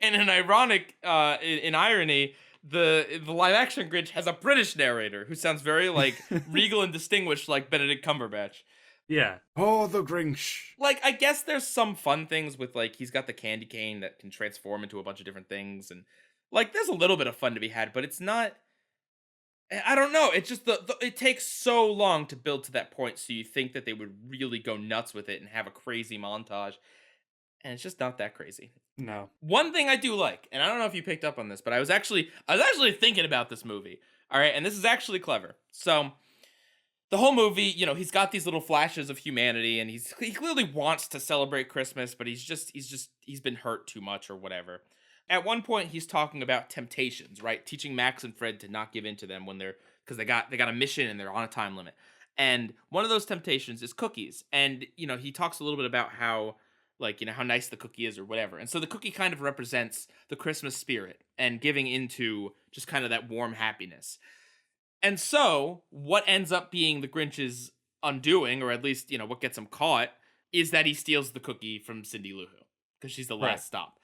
And an ironic, in irony, the live action Grinch has a British narrator who sounds very like regal and distinguished, like Benedict Cumberbatch. Yeah. Oh, the Grinch. Like, I guess there's some fun things with, like, he's got the candy cane that can transform into a bunch of different things. And, like, there's a little bit of fun to be had, but it's not... I don't know. It's just it takes so long to build to that point, so you think that they would really go nuts with it and have a crazy montage. And it's just not that crazy. No. One thing I do like, and I don't know if you picked up on this, but I was actually thinking about this movie. All right, and this is actually clever. So... the whole movie, he's got these little flashes of humanity, and he clearly wants to celebrate Christmas, but he's been hurt too much or whatever. At one point, he's talking about temptations, right? Teaching Max and Fred to not give in to them because they got a mission and they're on a time limit. And one of those temptations is cookies. And, he talks a little bit about how, like, how nice the cookie is or whatever. And so the cookie kind of represents the Christmas spirit and giving into just kind of that warm happiness. And so, what ends up being the Grinch's undoing, or at least, what gets him caught, is that he steals the cookie from Cindy Lou Who, because she's the last stop.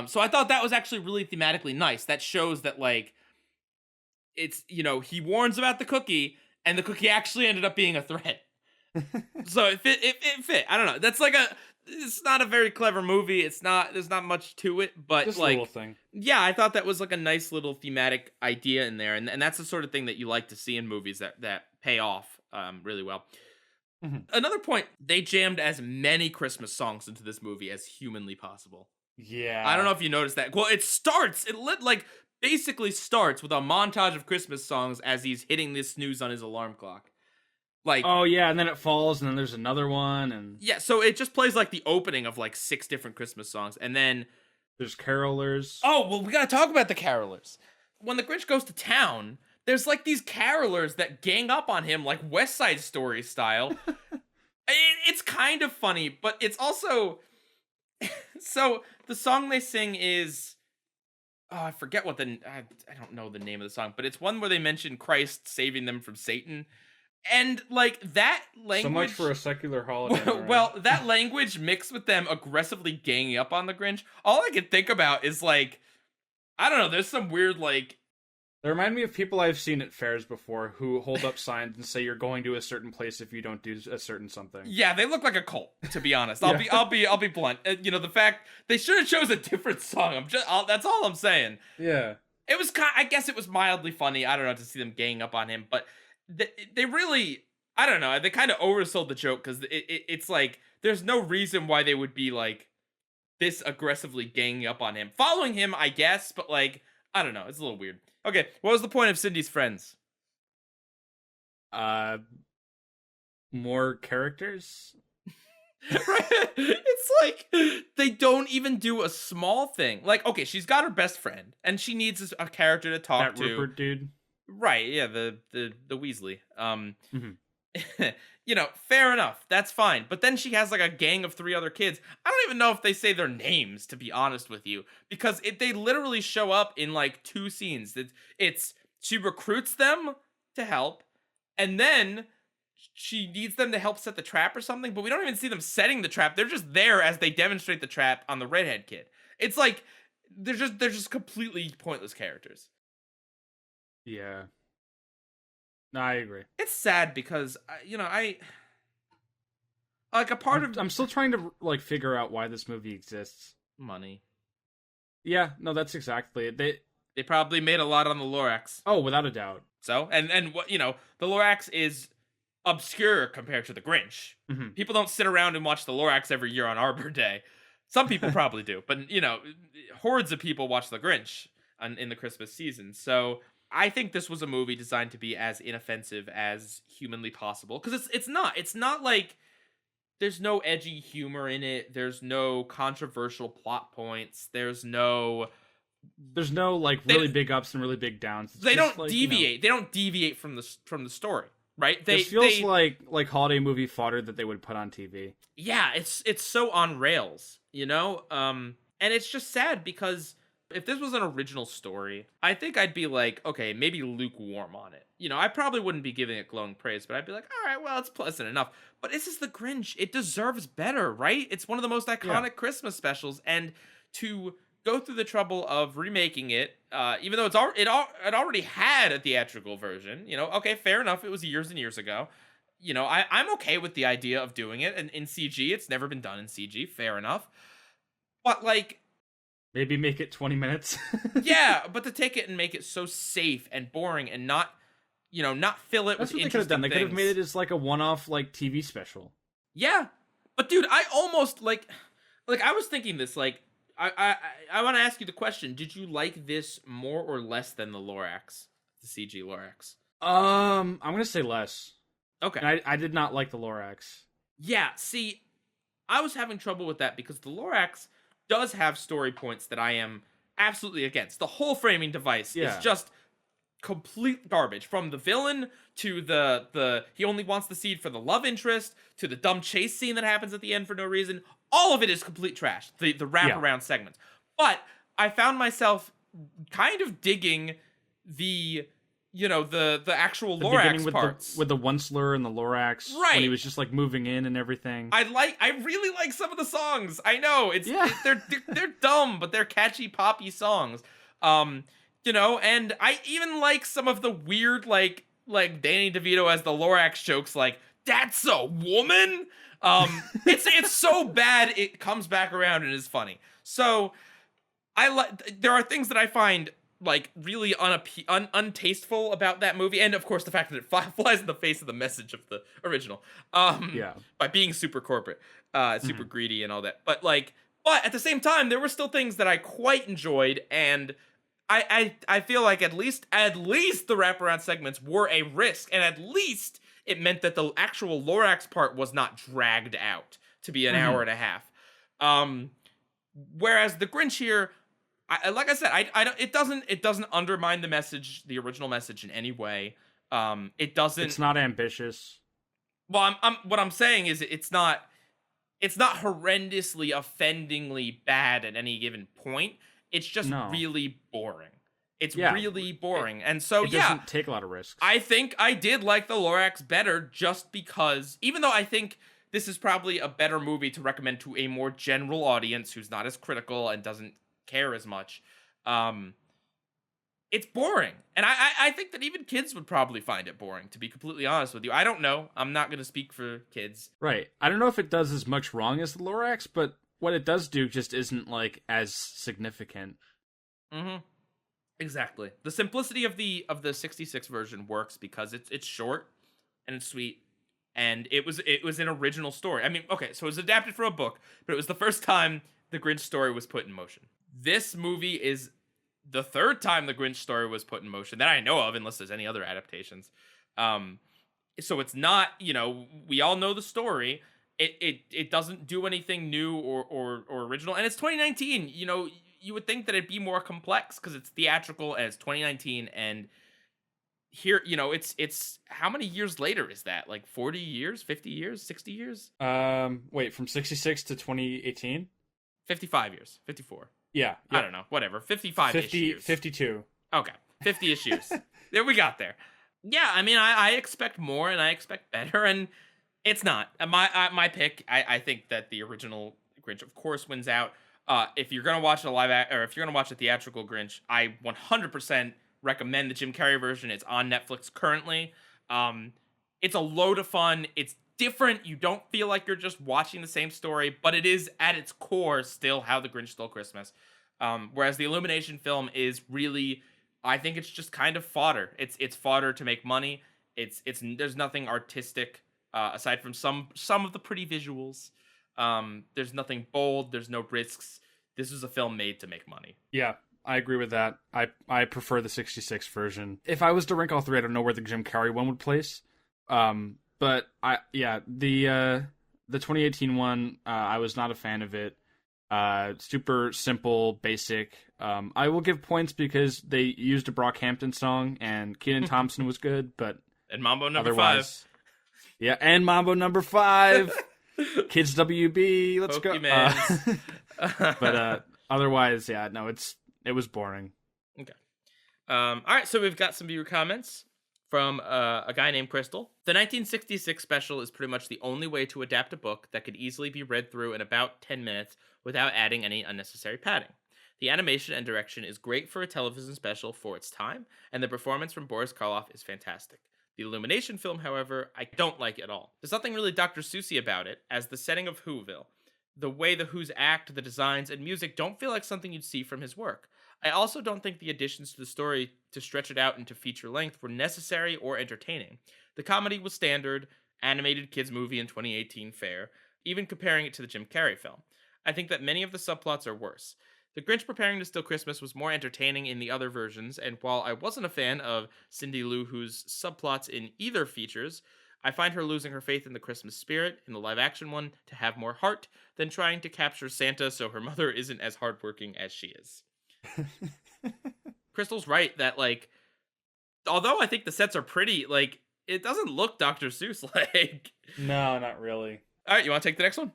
So I thought that was actually really thematically nice. That shows that, like, it's, he warns about the cookie, and the cookie actually ended up being a threat. So it fit. I don't know. That's like it's not a very clever movie. There's not much to it, but just like, a little thing. Yeah, I thought that was like a nice little thematic idea in there. And that's the sort of thing that you like to see in movies that pay off really well. Mm-hmm. Another point, they jammed as many Christmas songs into this movie as humanly possible. Yeah. I don't know if you noticed that. Well, it basically starts with a montage of Christmas songs as he's hitting this snooze on his alarm clock. Like, oh yeah, and then it falls, and then there's another one, and yeah, so it just plays like the opening of like 6 different Christmas songs, and then there's carolers. Oh, well, we gotta talk about the carolers. When the Grinch goes to town, there's like these carolers that gang up on him like West Side Story style. It's kind of funny, but it's also so the song they sing is I forget what I don't know the name of the song, but it's one where they mention Christ saving them from Satan. And, like, that language... so much for a secular holiday. Well, that language mixed with them aggressively ganging up on the Grinch, all I can think about is, like... I don't know, there's some weird, like... They remind me of people I've seen at fairs before who hold up signs and say you're going to a certain place if you don't do a certain something. Yeah, they look like a cult, to be honest. I'll be blunt. The fact... they should have chose a different song. That's all I'm saying. Yeah. It was I guess it was mildly funny, I don't know, to see them ganging up on him, but... They really, I don't know, they kind of oversold the joke because it's like, there's no reason why they would be like this aggressively ganging up on him. Following him, I guess, but like, I don't know, it's a little weird. Okay, what was the point of Cindy's friends? More characters? Right? It's like, they don't even do a small thing. Like, okay, she's got her best friend, and she needs a character to talk to. That Rupert dude? Right, yeah, the Weasley. Mm-hmm. Fair enough. That's fine. But then she has like a gang of 3 other kids. I don't even know if they say their names, to be honest with you, because they literally show up in like 2 scenes. It's she recruits them to help, and then she needs them to help set the trap or something, but we don't even see them setting the trap. They're just there as they demonstrate the trap on the redhead kid. It's like they're just completely pointless characters. Yeah. No, I agree. It's sad because, Like a part of I'm still trying to like figure out why this movie exists. money. Yeah, no, that's exactly it. They probably made a lot on the Lorax. Oh, without a doubt. So, and what, the Lorax is obscure compared to the Grinch. Mm-hmm. People don't sit around and watch the Lorax every year on Arbor Day. Some people probably do, but hordes of people watch the Grinch in the Christmas season. So I think this was a movie designed to be as inoffensive as humanly possible, because it's not like there's no edgy humor in it. There's no controversial plot points. There's no like really big ups and really big downs. They don't deviate. They don't deviate from the story, right? This feels like holiday movie fodder that they would put on TV. Yeah, it's so on rails, and it's just sad because if this was an original story, I think I'd be like, okay, maybe lukewarm on it. I probably wouldn't be giving it glowing praise, but I'd be like, all right, well, it's pleasant enough. But this is the Grinch. It deserves better, right? It's one of the most iconic Christmas specials, and to go through the trouble of remaking it, even though it already had a theatrical version, okay, fair enough. It was years and years ago. I'm okay with the idea of doing it in CG. It's never been done in CG. Fair enough. But maybe make it 20 minutes. Yeah, but to take it and make it so safe and boring and not fill it That's with what they could have done. They things. could have made it as like a one-off TV special. Yeah, but dude, I almost I was thinking this I want to ask you the question: did you like this more or less than the Lorax, the CG Lorax? I'm gonna say less. Okay, and I did not like the Lorax. Yeah, see, I was having trouble with that because the Lorax does have story points that I am absolutely against. The whole framing device is just complete garbage. From the villain to the he only wants the seed for the love interest to the dumb chase scene that happens at the end for no reason. All of it is complete trash. The wraparound segments. But I found myself kind of digging the actual Lorax parts with the Onceler and the Lorax, right? When he was just moving in and everything. I really like some of the songs. I know they're dumb, but they're catchy poppy songs. And I even like some of the weird like Danny DeVito as the Lorax jokes, like that's a woman. It's so bad it comes back around and is funny. So there are things that I find really untasteful about that movie, and of course the fact that it flies in the face of the message of the original. By being super corporate, super greedy and all that. But at the same time, there were still things that I quite enjoyed, and I feel like at least the wraparound segments were a risk, and at least it meant that the actual Lorax part was not dragged out to be an hour and a half. Whereas the Grinch here, like I said, it doesn't undermine the message, the original message in any way. It doesn't. It's not ambitious. Well, what I'm saying is it's not horrendously, offendingly bad at any given point. It's just really boring. It's really boring. And so, it doesn't take a lot of risks. I think I did like the Lorax better just because, even though I think this is probably a better movie to recommend to a more general audience who's not as critical and doesn't care as much, it's boring. And I think that even kids would probably find it boring, to be completely honest with you. I don't know. I'm not going to speak for kids. Right. I don't know if it does as much wrong as the Lorax, but what it does do just isn't as significant. Mm-hmm. Exactly. The simplicity of the 66 version works because it's short and it's sweet, and it was an original story. I mean, okay, so it was adapted from a book, but it was the first time the Grinch story was put in motion. This movie is the third time the Grinch story was put in motion that I know of, unless there's any other adaptations. So it's not, we all know the story. It doesn't do anything new or original, and it's 2019. You would think that it'd be more complex because it's theatrical and it's 2019, and here, it's how many years later is that? 40 years, 50 years, 60 years? Wait, from 66 to 2018? 55 years, 54. Yeah. I don't know, whatever, 55-ish years. 52. Okay, 50-ish years. There we got there. Yeah, I mean, I expect more and I expect better, and it's not. My pick, I think that the original Grinch, of course, wins out. If you're gonna watch if you're gonna watch a theatrical Grinch, I 100% recommend the Jim Carrey version. It's on Netflix currently. It's a load of fun. It's different. You don't feel like you're just watching the same story, but it is at its core still How the Grinch Stole Christmas. Whereas the Illumination film is really, I think it's just kind of fodder. It's fodder to make money. It's there's nothing artistic aside from some of the pretty visuals. There's nothing bold. There's no risks. This is a film made to make money. Yeah, I agree with that. I prefer the 66 version. If I was to rank all three, I don't know where the Jim Carrey one would place. But the 2018 one, I was not a fan of it. Super simple, basic. I will give points because they used a Brockhampton song and Kenan Thompson was good, but and Mambo number 5. Yeah, and Mambo number 5. Kids WB, let's Pokemans. go. But otherwise, yeah, no, it was boring. Okay. All right, so we've got some viewer comments from a guy named Crystal. The 1966 special is pretty much the only way to adapt a book that could easily be read through in about 10 minutes without adding any unnecessary padding. The animation and direction is great for a television special for its time, and the performance from Boris Karloff is fantastic. The Illumination film, however, I don't like at all. There's nothing really Dr. Seussy about it, as the setting of Whoville, the way the Who's act, the designs, and music don't feel like something you'd see from his work. I also don't think the additions to the story to stretch it out into feature length were necessary or entertaining. The comedy was standard, animated kids movie in 2018 fare, even comparing it to the Jim Carrey film. I think that many of the subplots are worse. The Grinch Preparing to Steal Christmas was more entertaining in the other versions, and while I wasn't a fan of Cindy Lou Who's subplots in either features, I find her losing her faith in the Christmas spirit in the live-action one to have more heart than trying to capture Santa so her mother isn't as hardworking as she is. Crystal's right that, like, although I think the sets are pretty, like, it doesn't look Dr. Seuss-like. No, not really. All right, you want to take the next one?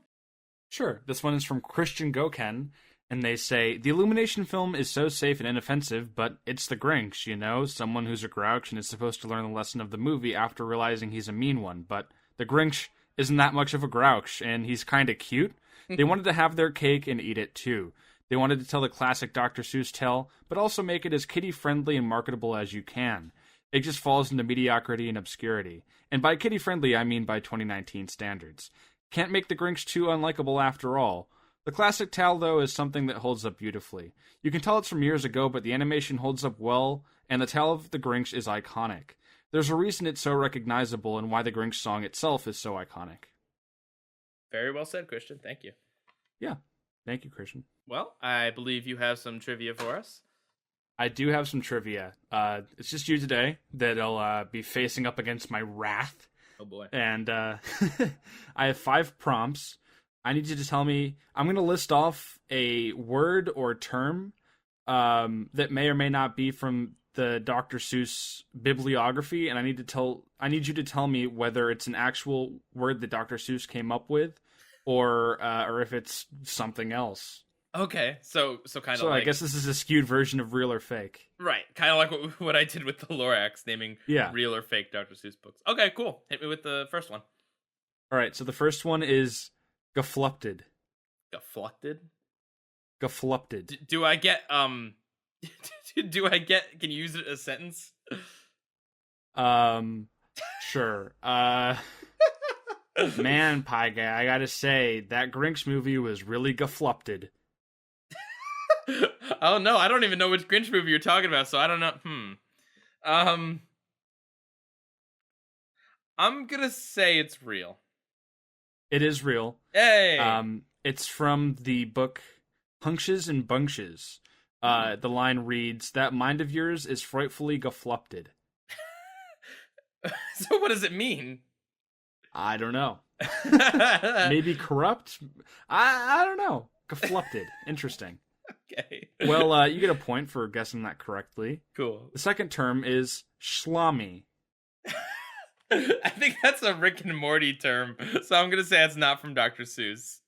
Sure. This one is from Christian Goken, and they say, the Illumination film is so safe and inoffensive, but it's the Grinch, you know? Someone who's a grouch and is supposed to learn the lesson of the movie after realizing he's a mean one. But the Grinch isn't that much of a grouch, and he's kind of cute. They wanted to have their cake and eat it, too. They wanted to tell the classic Dr. Seuss tale, but also make it as kiddie-friendly and marketable as you can. It just falls into mediocrity and obscurity. And by kiddie-friendly, I mean by 2019 standards. Can't make the Grinch too unlikable after all. The classic tale, though, is something that holds up beautifully. You can tell it's from years ago, but the animation holds up well, and the tale of the Grinch is iconic. There's a reason it's so recognizable and why the Grinch song itself is so iconic. Very well said, Christian. Thank you. Yeah. Thank you, Christian. Well, I believe you have some trivia for us. I do have some trivia. It's just you today that'll be facing up against my wrath. Oh, boy. And I have 5 prompts. I need you to tell me, I'm going to list off a word or term that may or may not be from the Dr. Seuss bibliography, and I need you to tell me whether it's an actual word that Dr. Seuss came up with, or if it's something else. Okay, so kind of. So like, I guess this is a skewed version of real or fake. Right, kind of like what I did with the Lorax, naming real or fake Dr. Seuss books. Okay, cool. Hit me with the first one. All right, so the first one is geflupted. Geflupted? Geflupted. Do I get do I get? Can you use it as a sentence? Sure. Man, Pieguy, I gotta say that Grinch movie was really geflupted. Oh no, I don't even know which Grinch movie you're talking about, so I don't know. I'm gonna say it's real. It is real. Hey! It's from the book Hunches and Bunches. The line reads, "That mind of yours is frightfully geflupted." So what does it mean? I don't know. Maybe corrupt? I don't know. Geflupted. Interesting. Okay. Well, you get a point for guessing that correctly. Cool. The second term is schlommy. I think that's a Rick and Morty term, so I'm going to say it's not from Dr. Seuss.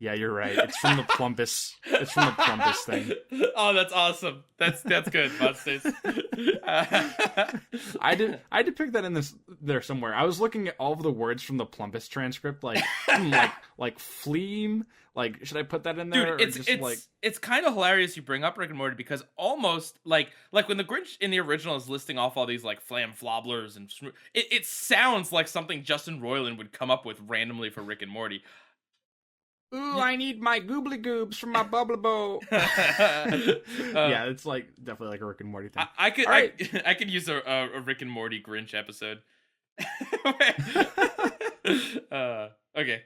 Yeah, you're right. It's from the Plumpus. It's from the Plumpus thing. Oh, that's awesome. That's good, Monsters. I did pick that in there somewhere. I was looking at all of the words from the Plumpus transcript, like fleam. Like, should I put that in there? Dude, it's kind of hilarious you bring up Rick and Morty, because almost like when the Grinch in the original is listing off all these like flam flobblers and it sounds like something Justin Roiland would come up with randomly for Rick and Morty. Ooh, I need my goobly goobs from my bubble bow. Yeah, it's like definitely like a Rick and Morty thing. I could use a Rick and Morty Grinch episode. Okay.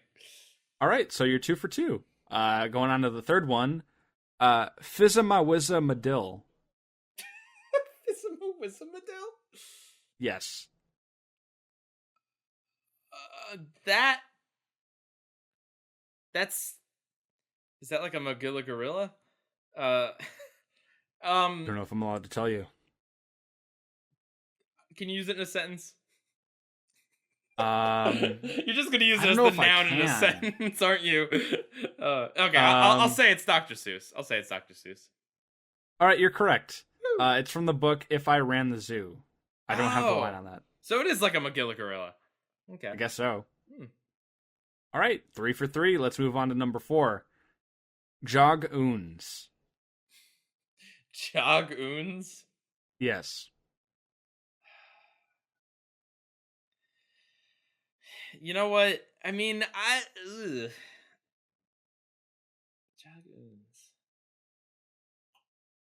All right, so you're 2 for 2. Going on to the third one. Fizza Wizza Madill. Fizza Wizza Madill? Yes. Is that like a Magilla gorilla? I don't know if I'm allowed to tell you. Can you use it in a sentence? You're just gonna use it as the noun in a sentence, aren't you? Okay, I'll say it's Dr. Seuss. All right, you're correct. It's from the book If I Ran the Zoo. I don't have the line on that. So it is like a Magilla gorilla. Okay, I guess so. All right, 3 for 3. Let's move on to number 4. Jog-oons. Jog-oons? Yes. You know what? I mean, Jog-oons.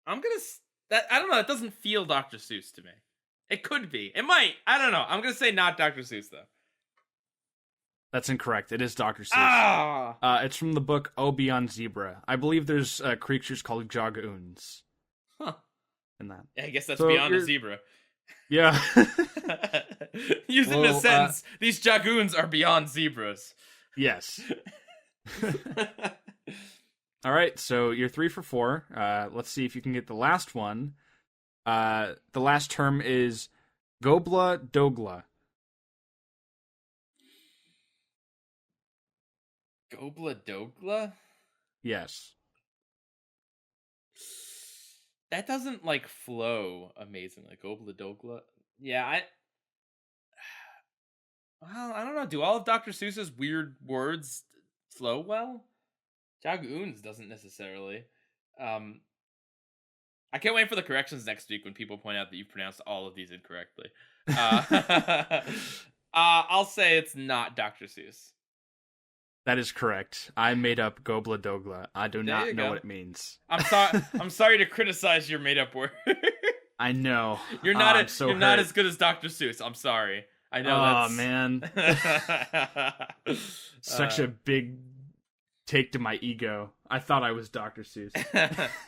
I'm gonna... I don't know, it doesn't feel Dr. Seuss to me. It could be. It might. I don't know. I'm gonna say not Dr. Seuss, though. That's incorrect. It is Dr. Seuss. It's from the book Oh Beyond Zebra. I believe there's creatures called Jog-oons. Huh. In that. Yeah, I guess that's beyond a zebra. Yeah. Using in a sentence, these Jog-oons are beyond zebras. Yes. All right, so you're 3 for 4. Let's see if you can get the last one. The last term is Gobla Dogla. Gobla Dogla? Yes. That doesn't like flow amazingly. Gobla Dogla. Yeah, well, I don't know. Do all of Dr. Seuss's weird words flow well? Jog-oons doesn't necessarily. I can't wait for the corrections next week when people point out that you pronounced all of these incorrectly. I'll say it's not Dr. Seuss. That is correct. I made up Gobla Dogla. I do not know what it means. I'm sorry to criticize your made up word. I know. You're not as good as Dr. Seuss. I'm sorry. I know that's... Oh, man. Such a big take to my ego. I thought I was Dr. Seuss.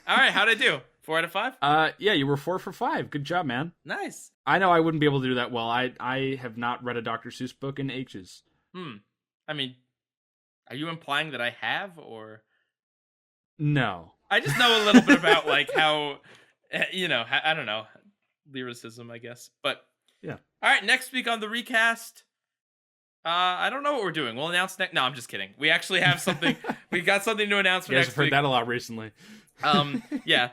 All right, how'd I do? 4 out of 5? Yeah, you were 4 for 5. Good job, man. Nice. I know I wouldn't be able to do that well. I have not read a Dr. Seuss book in ages. I mean, are you implying that I have, or? No. I just know a little bit about, like, how, I don't know, lyricism, I guess. But, yeah. All right, next week on the recast, I don't know what we're doing. We'll announce next. No, I'm just kidding. We actually have something. We got something to announce for next week. I've heard that a lot recently. Yeah.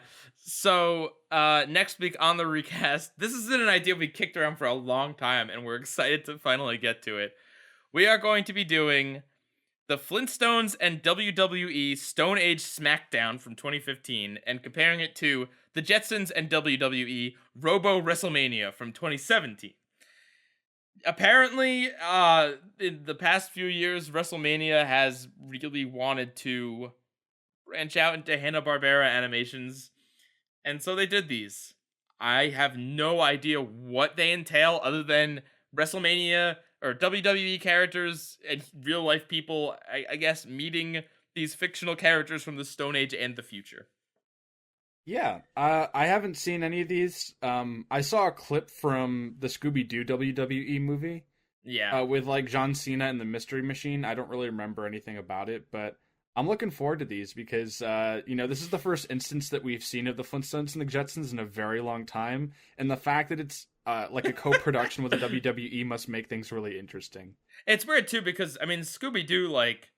So, next week on the recast, this has been an idea we kicked around for a long time, and we're excited to finally get to it. We are going to be doing the Flintstones and WWE Stone Age SmackDown from 2015 and comparing it to the Jetsons and WWE Robo WrestleMania from 2017. Apparently, in the past few years, WrestleMania has really wanted to branch out into Hanna-Barbera animations, and so they did these. I have no idea what they entail other than WrestleMania or WWE characters and real-life people, I guess, meeting these fictional characters from the Stone Age and the future. Yeah, I haven't seen any of these. I saw a clip from the Scooby-Doo WWE movie. Yeah. With, like, John Cena and the Mystery Machine. I don't really remember anything about it, but I'm looking forward to these because, this is the first instance that we've seen of the Flintstones and the Jetsons in a very long time, and the fact that it's like a co-production with the WWE must make things really interesting. It's weird, too, because, I mean, Scooby-Doo, like,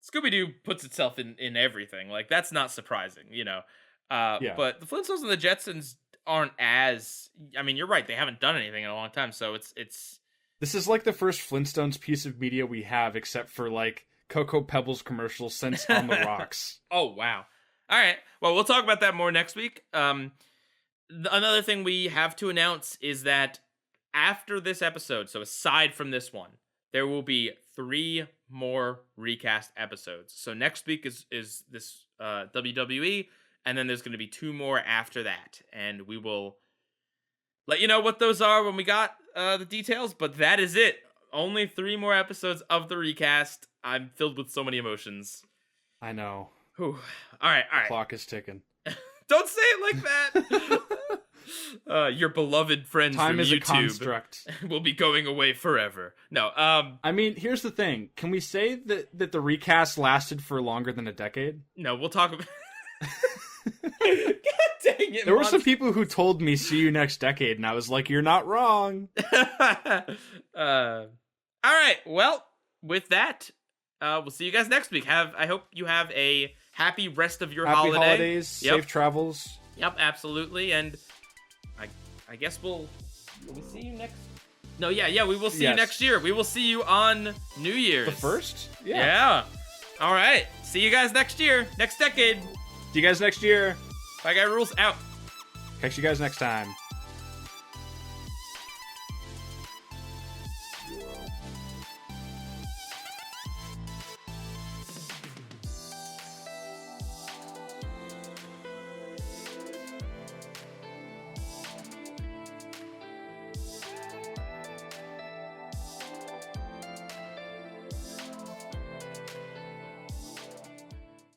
Scooby-Doo puts itself in everything. Like, that's not surprising, you know. Yeah. But the Flintstones and the Jetsons aren't as... I mean, you're right. They haven't done anything in a long time, so it's... This is like the first Flintstones piece of media we have, except for, like, Cocoa Pebbles commercials since On the Rocks. Oh, wow. All right. Well, we'll talk about that more next week. Another thing we have to announce is that after this episode, so aside from this one, there will be 3 more recast episodes. So next week is this WWE, and then there's going to be 2 more after that. And we will let you know what those are when we got the details, but that is it. Only 3 more episodes of the recast. I'm filled with so many emotions. I know. Whew. All right. The clock is ticking. Don't say it like that. Your beloved friends Time from is YouTube a construct. will be going away forever. No. I mean, here's the thing. Can we say that the recast lasted for longer than a decade? No, we'll talk about... God dang it, There were some people who told me, see you next decade, and I was like, you're not wrong. All right. Well, with that, we'll see you guys next week. I hope you have a happy rest of your Happy holiday. holidays, safe travels. Yep, absolutely. And I guess we'll see you next... No, yeah, we will see you next year. We will see you on New Year's. The first? Yeah. All right. See you guys next year, next decade. See you guys next year. PIEGUYRULZ out. Catch you guys next time.